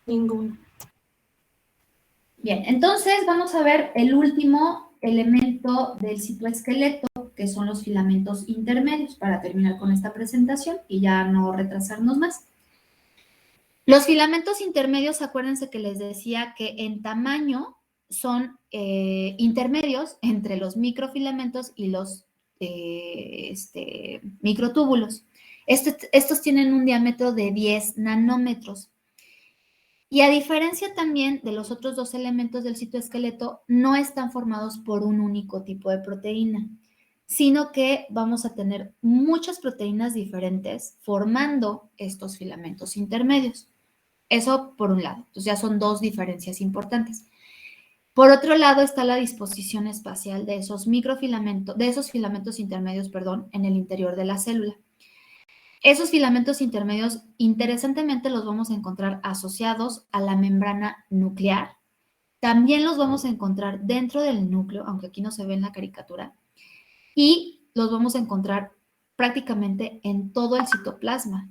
Ninguna. Bien, entonces vamos a ver el último elemento del citoesqueleto, que son los filamentos intermedios, para terminar con esta presentación y ya no retrasarnos más. Los filamentos intermedios, acuérdense que les decía que en tamaño son intermedios entre los microfilamentos y los microtúbulos. Estos tienen un diámetro de 10 nanómetros. Y a diferencia también de los otros dos elementos del citoesqueleto, no están formados por un único tipo de proteína, sino que vamos a tener muchas proteínas diferentes formando estos filamentos intermedios. Eso por un lado. Entonces ya son dos diferencias importantes. Por otro lado está la disposición espacial de esos microfilamentos, de esos filamentos intermedios, perdón, en el interior de la célula. Esos filamentos intermedios, interesantemente, los vamos a encontrar asociados a la membrana nuclear. También los vamos a encontrar dentro del núcleo, aunque aquí no se ve en la caricatura, y los vamos a encontrar prácticamente en todo el citoplasma,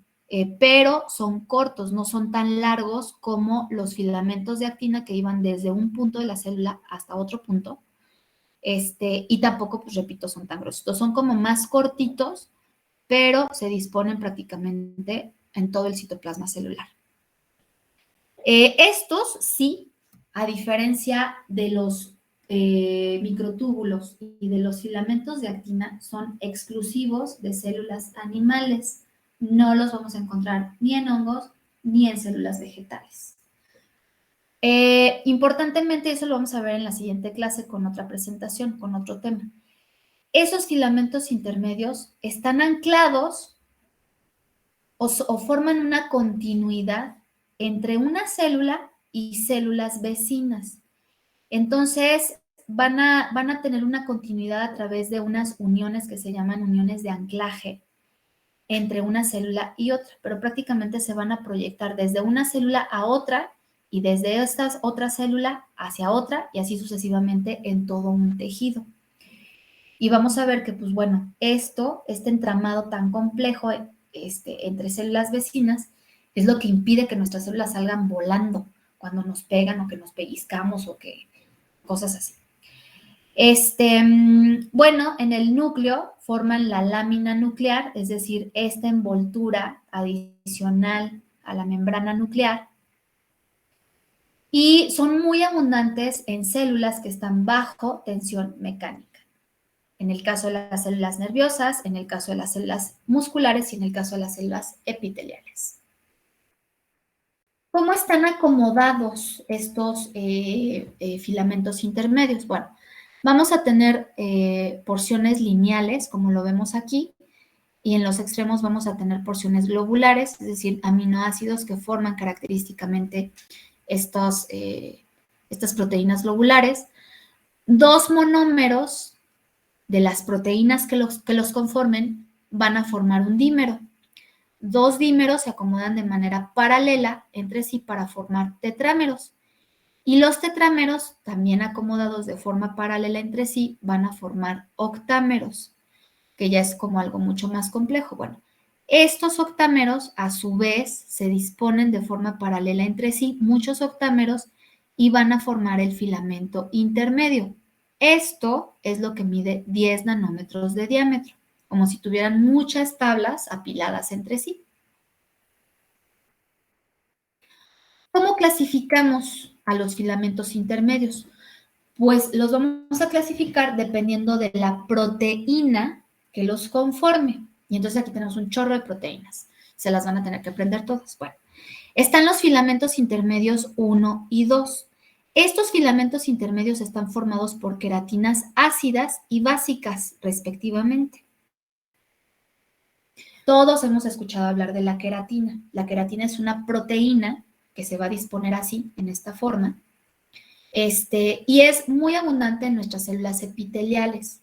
pero son cortos, no son tan largos como los filamentos de actina que iban desde un punto de la célula hasta otro punto, y tampoco, pues repito, son tan gruesos. Son como más cortitos, pero se disponen prácticamente en todo el citoplasma celular. Estos sí, a diferencia de los microtúbulos y de los filamentos de actina, son exclusivos de células animales. No los vamos a encontrar ni en hongos ni en células vegetales. Importantemente, eso lo vamos a ver en la siguiente clase con otra presentación, con otro tema. Esos filamentos intermedios están anclados o forman una continuidad entre una célula y células vecinas. Entonces, van a tener una continuidad a través de unas uniones que se llaman uniones de anclaje entre una célula y otra, pero prácticamente se van a proyectar desde una célula a otra y desde esta otra célula hacia otra y así sucesivamente en todo un tejido. Y vamos a ver que, pues bueno, este entramado tan complejo entre células vecinas es lo que impide que nuestras células salgan volando cuando nos pegan o que nos pellizcamos o que cosas así. Bueno, en el núcleo forman la lámina nuclear, es decir, esta envoltura adicional a la membrana nuclear, y son muy abundantes en células que están bajo tensión mecánica. En el caso de las células nerviosas, en el caso de las células musculares y en el caso de las células epiteliales. ¿Cómo están acomodados estos filamentos intermedios? Bueno, vamos a tener porciones lineales, como lo vemos aquí, y en los extremos vamos a tener porciones globulares, es decir, aminoácidos que forman característicamente estas proteínas globulares. Dos monómeros de las proteínas que los conformen van a formar un dímero. Dos dímeros se acomodan de manera paralela entre sí para formar tetrámeros. Y los tetrámeros, también acomodados de forma paralela entre sí, van a formar octámeros, que ya es como algo mucho más complejo. Bueno, estos octámeros, a su vez, se disponen de forma paralela entre sí, muchos octámeros, y van a formar el filamento intermedio. Esto es lo que mide 10 nanómetros de diámetro, como si tuvieran muchas tablas apiladas entre sí. ¿Cómo clasificamos a los filamentos intermedios? Pues los vamos a clasificar dependiendo de la proteína que los conforme. Y entonces aquí tenemos un chorro de proteínas. Se las van a tener que aprender todas. Bueno, están los filamentos intermedios 1 y 2. Estos filamentos intermedios están formados por queratinas ácidas y básicas, respectivamente. Todos hemos escuchado hablar de la queratina. La queratina es una proteína que se va a disponer así, en esta forma, y es muy abundante en nuestras células epiteliales.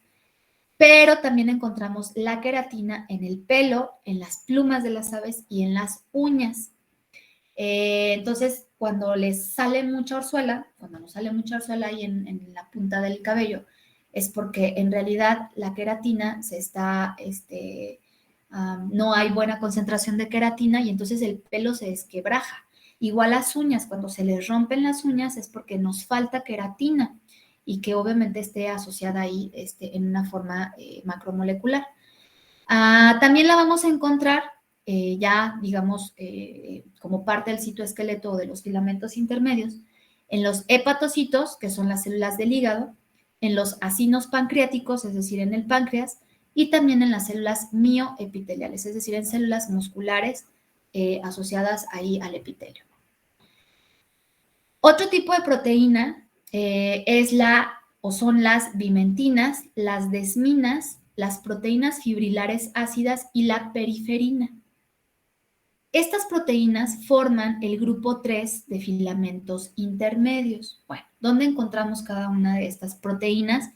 Pero también encontramos la queratina en el pelo, en las plumas de las aves y en las uñas. Entonces, cuando les sale mucha orzuela, cuando nos sale mucha orzuela ahí en la punta del cabello, es porque en realidad la queratina no hay buena concentración de queratina y entonces el pelo se desquebraja. Igual las uñas, cuando se les rompen las uñas es porque nos falta queratina y que obviamente esté asociada ahí en una forma macromolecular. También la vamos a encontrar ya, digamos, como parte del citoesqueleto o de los filamentos intermedios, en los hepatocitos, que son las células del hígado, en los acinos pancreáticos, es decir, en el páncreas, y también en las células mioepiteliales, es decir, en células musculares asociadas ahí al epitelio. Otro tipo de proteína son las bimentinas, las desminas, las proteínas fibrilares ácidas y la periferina. Estas proteínas forman el grupo 3 de filamentos intermedios. Bueno, ¿dónde encontramos cada una de estas proteínas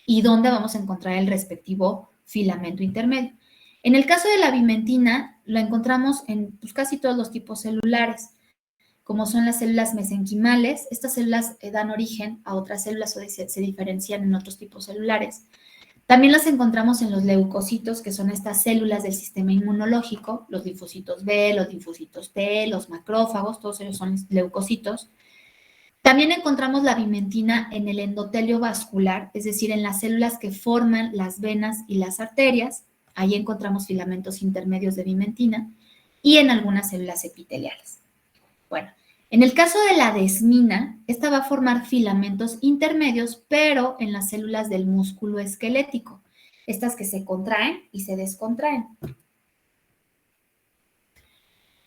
y dónde vamos a encontrar el respectivo filamento intermedio? En el caso de la bimentina, lo encontramos en casi todos los tipos celulares, como son las células mesenquimales. Estas células dan origen a otras células o se diferencian en otros tipos celulares. También las encontramos en los leucocitos, que son estas células del sistema inmunológico, los linfocitos B, los linfocitos T, los macrófagos, todos ellos son leucocitos. También encontramos la bimentina en el endotelio vascular, es decir, en las células que forman las venas y las arterias. Ahí encontramos filamentos intermedios de bimentina y en algunas células epiteliales. Bueno, en el caso de la desmina, esta va a formar filamentos intermedios, pero en las células del músculo esquelético, estas que se contraen y se descontraen.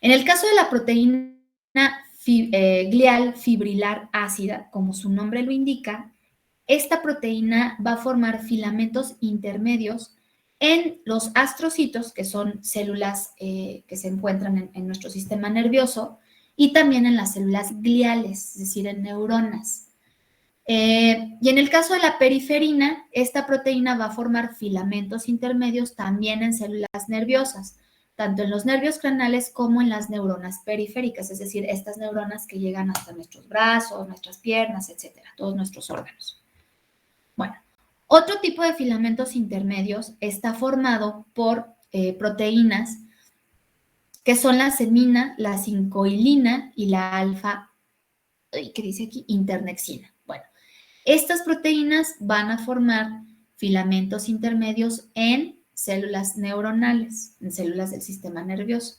En el caso de la proteína glial fibrilar ácida, como su nombre lo indica, esta proteína va a formar filamentos intermedios en los astrocitos, que son células que se encuentran en nuestro sistema nervioso, y también en las células gliales, es decir, en neuronas. Y en el caso de la periferina, esta proteína va a formar filamentos intermedios también en células nerviosas, tanto en los nervios craneales como en las neuronas periféricas, es decir, estas neuronas que llegan hasta nuestros brazos, nuestras piernas, etcétera, todos nuestros órganos. Bueno, otro tipo de filamentos intermedios está formado por proteínas que son la semina, la cincoilina y la alfa, ¿qué dice aquí? Internexina. Bueno, estas proteínas van a formar filamentos intermedios en células neuronales, en células del sistema nervioso.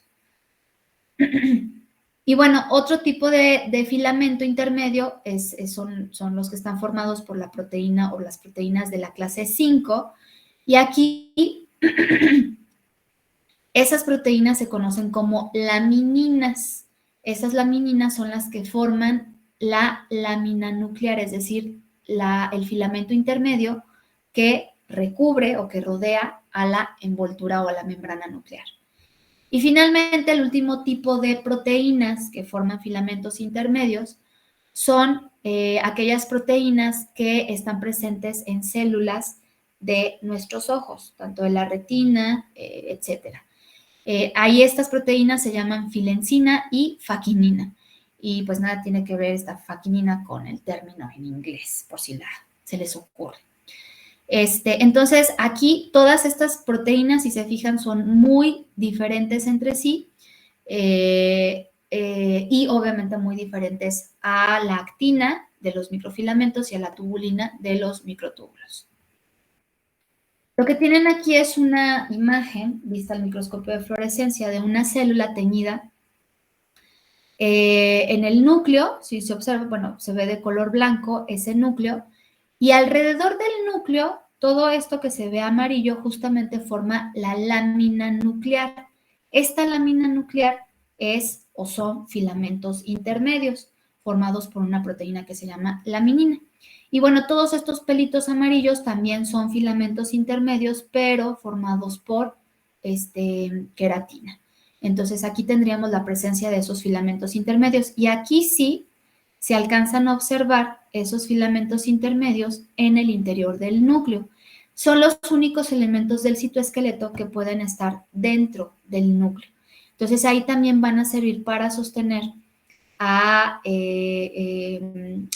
Y bueno, otro tipo de filamento intermedio son los que están formados por la proteína o las proteínas de la clase 5. Y aquí esas proteínas se conocen como lamininas. Esas lamininas son las que forman la lámina nuclear, es decir, el filamento intermedio que recubre o que rodea a la envoltura o a la membrana nuclear. Y finalmente, el último tipo de proteínas que forman filamentos intermedios son aquellas proteínas que están presentes en células de nuestros ojos, tanto de la retina, etcétera. Ahí estas proteínas se llaman filensina y faquinina. Y pues nada tiene que ver esta faquinina con el término en inglés, por si se les ocurre. Entonces, aquí todas estas proteínas, si se fijan, son muy diferentes entre sí y obviamente muy diferentes a la actina de los microfilamentos y a la tubulina de los microtúbulos. Lo que tienen aquí es una imagen vista al microscopio de fluorescencia de una célula teñida. En el núcleo, si se observa, bueno, se ve de color blanco ese núcleo, y alrededor del núcleo, todo esto que se ve amarillo justamente forma la lámina nuclear. Esta lámina nuclear es o son filamentos intermedios formados por una proteína que se llama laminina. Y bueno, todos estos pelitos amarillos también son filamentos intermedios, pero formados por queratina. Entonces aquí tendríamos la presencia de esos filamentos intermedios y aquí sí se alcanzan a observar esos filamentos intermedios en el interior del núcleo. Son los únicos elementos del citoesqueleto que pueden estar dentro del núcleo. Entonces ahí también van a servir para sostener a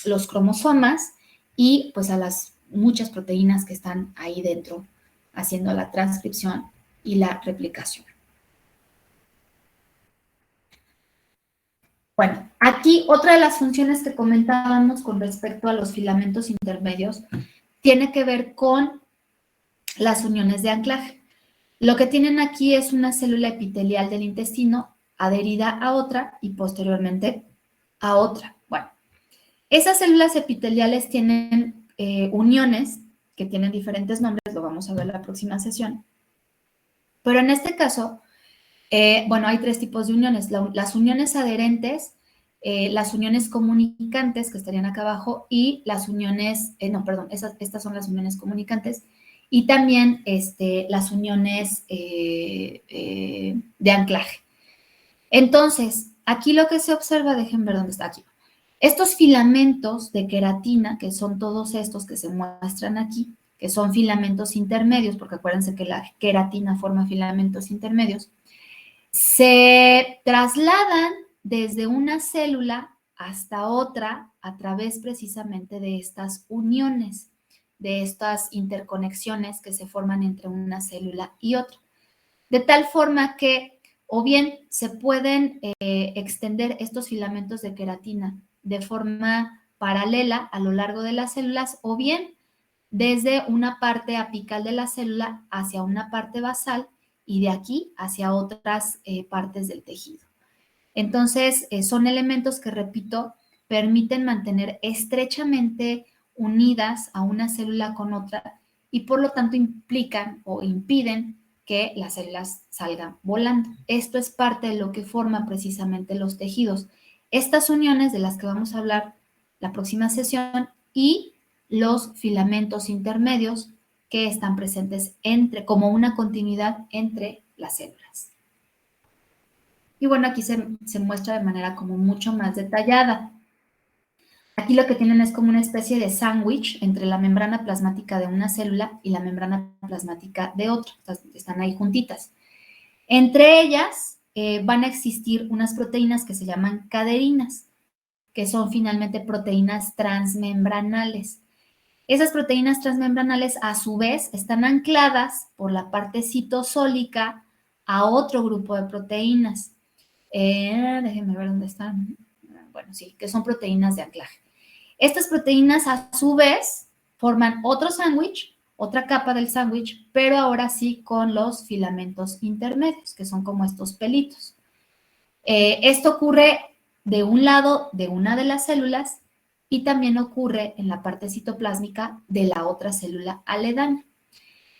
los cromosomas y pues a las muchas proteínas que están ahí dentro haciendo la transcripción y la replicación. Bueno, aquí otra de las funciones que comentábamos con respecto a los filamentos intermedios tiene que ver con las uniones de anclaje. Lo que tienen aquí es una célula epitelial del intestino adherida a otra y posteriormente a otra. Bueno, esas células epiteliales tienen uniones que tienen diferentes nombres, lo vamos a ver en la próxima sesión. Pero en este caso, bueno, hay tres tipos de uniones. Las uniones adherentes, las uniones comunicantes, que estarían acá abajo, y las uniones, estas son las uniones comunicantes, y también las uniones de anclaje. Entonces, aquí lo que se observa, déjenme ver dónde está aquí. Estos filamentos de queratina, que son todos estos que se muestran aquí, que son filamentos intermedios, porque acuérdense que la queratina forma filamentos intermedios, se trasladan desde una célula hasta otra a través precisamente de estas uniones, de estas interconexiones que se forman entre una célula y otra. De tal forma que o bien se pueden extender estos filamentos de queratina de forma paralela a lo largo de las células o bien desde una parte apical de la célula hacia una parte basal y de aquí hacia otras partes del tejido. Entonces, son elementos que, repito, permiten mantener estrechamente unidas a una célula con otra y por lo tanto implican o impiden que las células salgan volando. Esto es parte de lo que forma precisamente los tejidos. Estas uniones de las que vamos a hablar la próxima sesión y los filamentos intermedios que están presentes como una continuidad entre las células. Y bueno, aquí se muestra de manera como mucho más detallada. Aquí lo que tienen es como una especie de sándwich entre la membrana plasmática de una célula y la membrana plasmática de otra. Están ahí juntitas. Entre ellas van a existir unas proteínas que se llaman caderinas, que son finalmente proteínas transmembranales. Esas proteínas transmembranales, a su vez, están ancladas por la parte citosólica a otro grupo de proteínas. Déjenme ver dónde están. Bueno, sí, que son proteínas de anclaje. Estas proteínas, a su vez, forman otro sándwich, otra capa del sándwich, pero ahora sí con los filamentos intermedios, que son como estos pelitos. Esto ocurre de un lado de una de las células y también ocurre en la parte citoplásmica de la otra célula aledaña.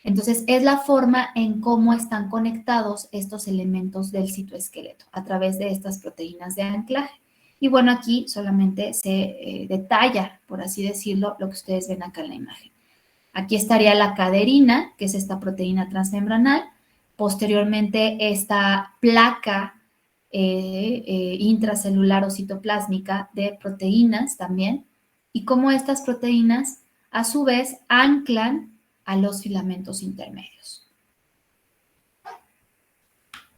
Entonces, es la forma en cómo están conectados estos elementos del citoesqueleto a través de estas proteínas de anclaje. Y bueno, aquí solamente se detalla, por así decirlo, lo que ustedes ven acá en la imagen. Aquí estaría la caderina, que es esta proteína transmembranal. Posteriormente, esta placa intracelular o citoplásmica de proteínas también. Y cómo estas proteínas, a su vez, anclan a los filamentos intermedios.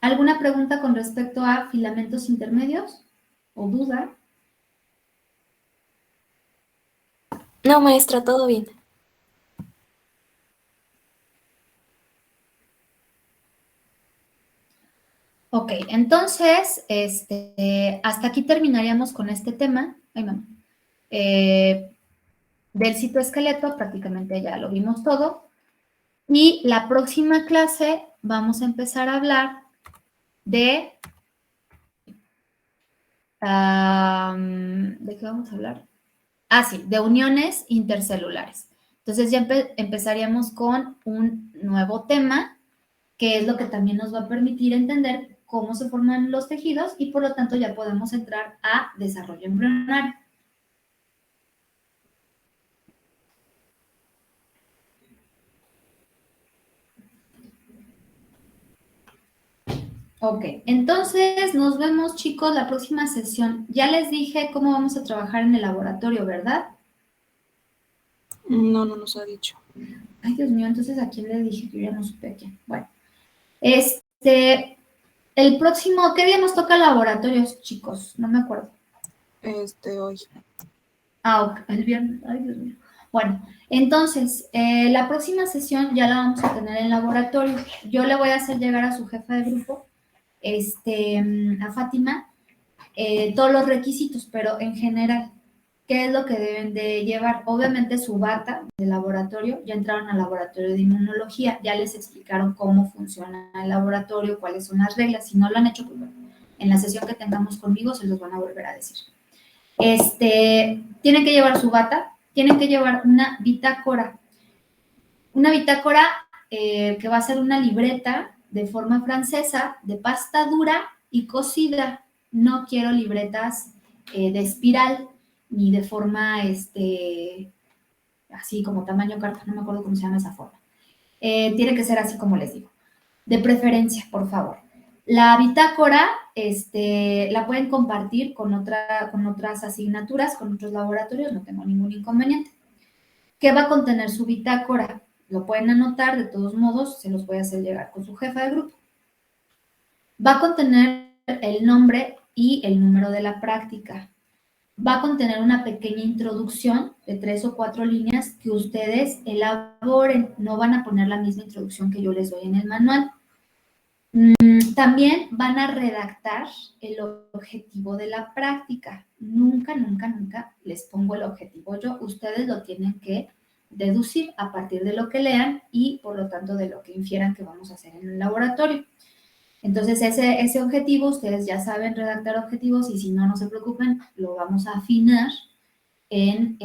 ¿Alguna pregunta con respecto a filamentos intermedios o duda? No, maestra, todo bien. Ok, entonces, hasta aquí terminaríamos con este tema. Ay, mamá. Del citoesqueleto, prácticamente ya lo vimos todo. Y la próxima clase vamos a empezar a hablar de... ¿de qué vamos a hablar? Ah, sí, de uniones intercelulares. Entonces ya empezaríamos con un nuevo tema, que es lo que también nos va a permitir entender cómo se forman los tejidos y por lo tanto ya podemos entrar a desarrollo embrionario. Ok, entonces nos vemos chicos la próxima sesión. Ya les dije cómo vamos a trabajar en el laboratorio, ¿verdad? No, no nos ha dicho. Ay, Dios mío, entonces ¿a quién le dije que yo ya no supe a quién? Bueno, el próximo, ¿qué día nos toca laboratorios, chicos? No me acuerdo. Hoy. Ah, ok, el viernes. Ay, Dios mío. Bueno, entonces, la próxima sesión ya la vamos a tener en laboratorio. Yo le voy a hacer llegar a su jefa de grupo, a Fátima, todos los requisitos, pero en general, ¿qué es lo que deben de llevar? Obviamente su bata de laboratorio, ya entraron al laboratorio de inmunología, ya les explicaron cómo funciona el laboratorio, cuáles son las reglas. Si no lo han hecho, pues bueno, en la sesión que tengamos conmigo se los van a volver a decir. Tienen que llevar su bata, tienen que llevar una bitácora. Una bitácora que va a ser una libreta de forma francesa, de pasta dura y cosida. No quiero libretas de espiral ni de forma, así como tamaño carta, no me acuerdo cómo se llama esa forma. Tiene que ser así como les digo. De preferencia, por favor. La bitácora la pueden compartir con otras asignaturas, con otros laboratorios, no tengo ningún inconveniente. ¿Qué va a contener su bitácora? Lo pueden anotar, de todos modos, se los voy a hacer llegar con su jefa de grupo. Va a contener el nombre y el número de la práctica. Va a contener una pequeña introducción de 3 o 4 líneas que ustedes elaboren. No van a poner la misma introducción que yo les doy en el manual. También van a redactar el objetivo de la práctica. Nunca, nunca, nunca les pongo el objetivo yo. Ustedes lo tienen que deducir a partir de lo que lean y por lo tanto de lo que infieran que vamos a hacer en el laboratorio. Entonces ese objetivo, ustedes ya saben redactar objetivos y si no, no se preocupen, lo vamos a afinar en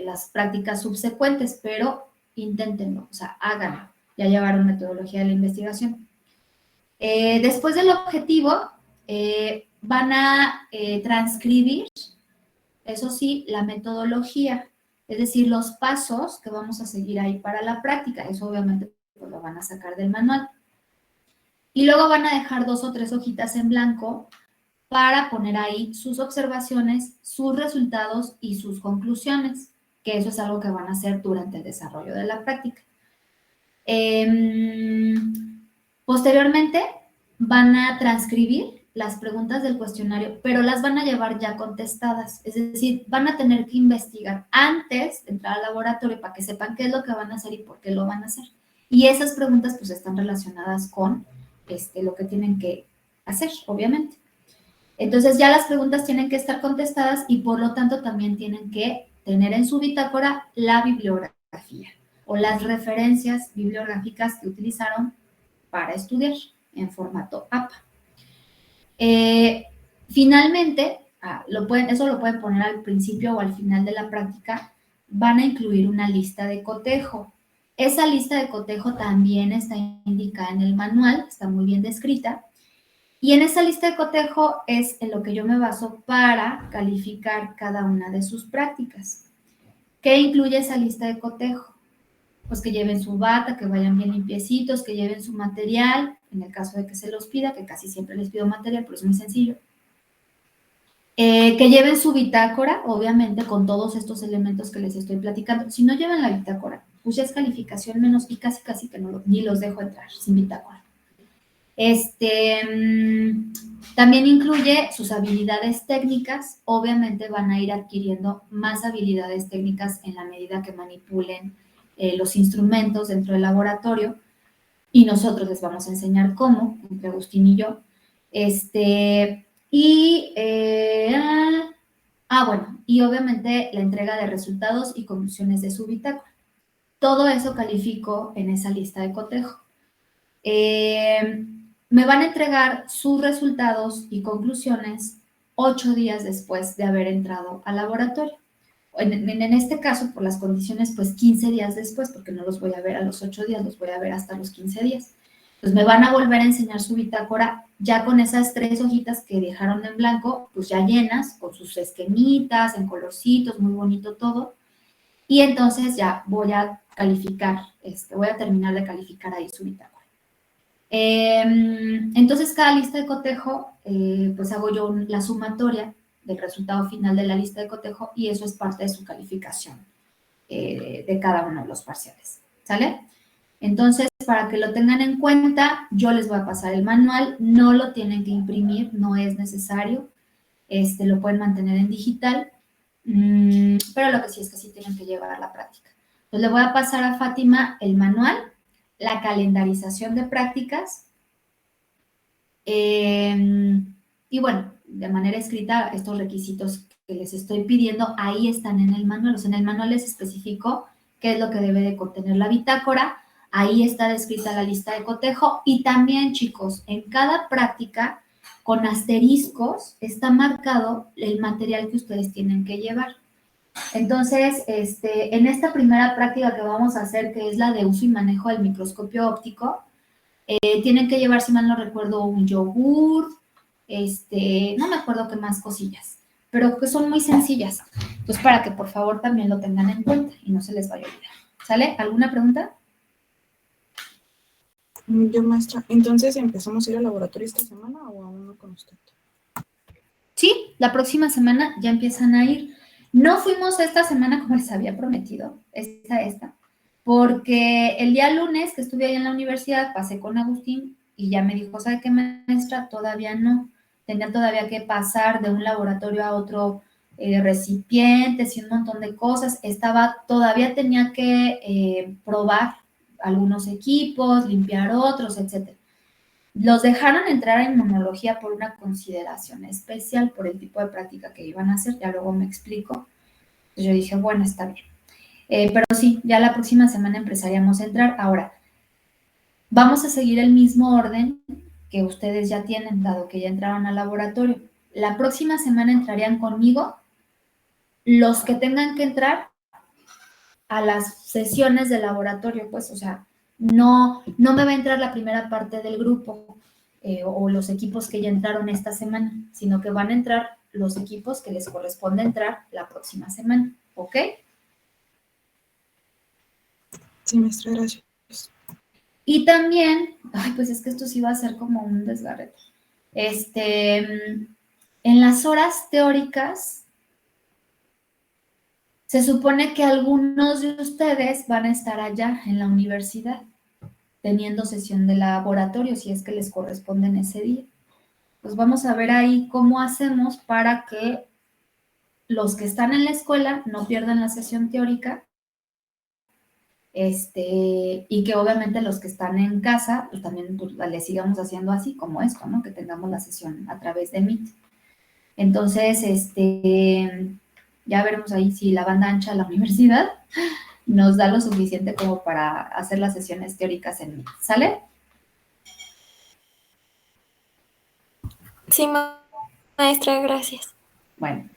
las prácticas subsecuentes, pero inténtenlo, o sea, háganlo. ya llevaron metodología de la investigación. Después del objetivo, van a transcribir, eso sí, la metodología, es decir, los pasos que vamos a seguir ahí para la práctica. Eso obviamente pues, lo van a sacar del manual. Y luego van a dejar 2 o 3 hojitas en blanco para poner ahí sus observaciones, sus resultados y sus conclusiones, que eso es algo que van a hacer durante el desarrollo de la práctica. Posteriormente, van a transcribir las preguntas del cuestionario, pero las van a llevar ya contestadas. Es decir, van a tener que investigar antes de entrar al laboratorio para que sepan qué es lo que van a hacer y por qué lo van a hacer. Y esas preguntas pues están relacionadas con lo que tienen que hacer, obviamente. Entonces ya las preguntas tienen que estar contestadas y por lo tanto también tienen que tener en su bitácora la bibliografía o las referencias bibliográficas que utilizaron para estudiar en formato APA. Finalmente, eso lo pueden poner al principio o al final de la práctica, van a incluir una lista de cotejo. Esa lista de cotejo también está indicada en el manual, está muy bien descrita. Y en esa lista de cotejo es en lo que yo me baso para calificar cada una de sus prácticas. ¿Qué incluye esa lista de cotejo? Pues que lleven su bata, que vayan bien limpiecitos, que lleven su material, en el caso de que se los pida, que casi siempre les pido material, pero es muy sencillo. Que lleven su bitácora, obviamente, con todos estos elementos que les estoy platicando. Si no llevan la bitácora, pues ya es calificación menos y casi que ni los dejo entrar sin bitácora. También incluye sus habilidades técnicas. Obviamente van a ir adquiriendo más habilidades técnicas en la medida que manipulen los instrumentos dentro del laboratorio y nosotros les vamos a enseñar cómo, entre Agustín y yo. Bueno, y obviamente la entrega de resultados y conclusiones de su bitácora. Todo eso califico en esa lista de cotejo. Me van a entregar sus resultados y conclusiones 8 días después de haber entrado al laboratorio. En este caso, por las condiciones, pues 15 días después, porque no los voy a ver a los 8 días, los voy a ver hasta los 15 días. Pues me van a volver a enseñar su bitácora ya con esas 3 hojitas que dejaron en blanco, pues ya llenas, con sus esquemitas, en colorcitos, muy bonito todo. Y entonces ya voy a calificar, voy a terminar de calificar ahí su bitácora. Entonces, cada lista de cotejo, pues hago yo la sumatoria del resultado final de la lista de cotejo y eso es parte de su calificación de cada uno de los parciales, ¿sale? Entonces, para que lo tengan en cuenta, yo les voy a pasar el manual, no lo tienen que imprimir, no es necesario, lo pueden mantener en digital, pero lo que sí es que sí tienen que llevar a la práctica. Entonces, le voy a pasar a Fátima el manual, la calendarización de prácticas, y bueno, de manera escrita, estos requisitos que les estoy pidiendo, ahí están en el manual. O sea, en el manual les especifico qué es lo que debe de contener la bitácora, ahí está descrita la lista de cotejo, y también, chicos, en cada práctica, con asteriscos, está marcado el material que ustedes tienen que llevar. Entonces, en esta primera práctica que vamos a hacer, que es la de uso y manejo del microscopio óptico, tienen que llevar, si mal no recuerdo, un yogur, no me acuerdo qué más cosillas, pero que son muy sencillas. Entonces, para que por favor también lo tengan en cuenta y no se les vaya a olvidar. ¿Sale? ¿Alguna pregunta? Yo, maestra, entonces empezamos a ir al laboratorio esta semana o aún no con usted. Sí, la próxima semana ya empiezan a ir. No fuimos esta semana como les había prometido, esta, porque el día lunes que estuve ahí en la universidad pasé con Agustín y ya me dijo, ¿sabe qué, maestra? Todavía no. Tenía todavía que pasar de un laboratorio a otro recipientes y un montón de cosas. Todavía tenía que probar algunos equipos, limpiar otros, etc. Los dejaron entrar a inmunología por una consideración especial, por el tipo de práctica que iban a hacer, ya luego me explico. Yo dije, bueno, está bien. Pero sí, ya la próxima semana empezaríamos a entrar. Ahora, vamos a seguir el mismo orden que ustedes ya tienen, dado que ya entraron al laboratorio. La próxima semana entrarían conmigo los que tengan que entrar a las sesiones de laboratorio, pues, o sea, no me va a entrar la primera parte del grupo o los equipos que ya entraron esta semana, sino que van a entrar los equipos que les corresponde entrar la próxima semana, ¿ok? Sí, maestra, gracias. Y también, ay, pues es que esto sí va a ser como un desgarrete. En las horas teóricas, se supone que algunos de ustedes van a estar allá en la universidad, teniendo sesión de laboratorio, si es que les corresponde en ese día. Pues vamos a ver ahí cómo hacemos para que los que están en la escuela no pierdan la sesión teórica, y que obviamente los que están en casa, pues también pues, le sigamos haciendo así como esto, ¿no? Que tengamos la sesión a través de Meet. Entonces, ya veremos ahí si la banda ancha de la universidad nos da lo suficiente como para hacer las sesiones teóricas en Meet. ¿Sale? Sí, maestra, gracias. Bueno,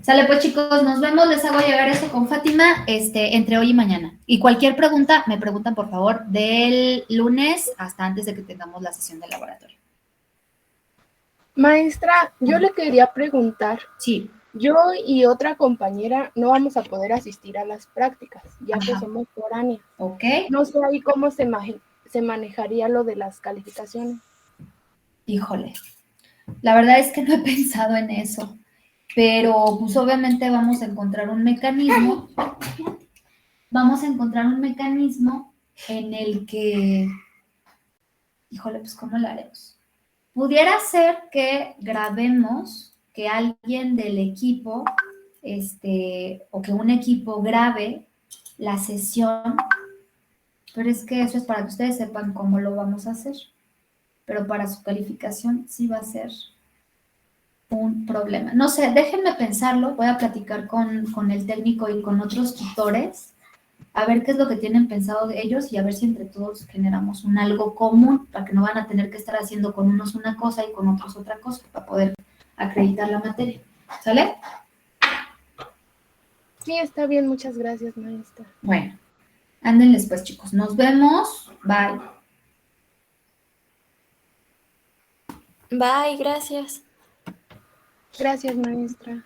sale pues chicos, nos vemos, les hago llegar eso con Fátima, entre hoy y mañana. Y cualquier pregunta, me preguntan por favor del lunes hasta antes de que tengamos la sesión de laboratorio. Maestra, yo le quería preguntar, Sí. yo y otra compañera no vamos a poder asistir a las prácticas, ya que Ajá. somos foráneas. Ok. No sé ahí cómo se manejaría lo de las calificaciones. Híjole, la verdad es que no he pensado en eso, pero pues obviamente vamos a encontrar un mecanismo, en el que, híjole, pues ¿cómo lo haremos? Pudiera ser que grabemos, que alguien del equipo, o que un equipo grabe la sesión, pero es que eso es para que ustedes sepan cómo lo vamos a hacer. Pero para su calificación sí va a ser un problema. No sé, déjenme pensarlo, voy a platicar con el técnico y con otros tutores, a ver qué es lo que tienen pensado de ellos y a ver si entre todos generamos un algo común para que no van a tener que estar haciendo con unos una cosa y con otros otra cosa para poder acreditar la materia. ¿Sale? Sí, está bien, muchas gracias, maestra. Bueno, ándenles pues chicos, nos vemos, bye. Bye, gracias. Gracias, maestra.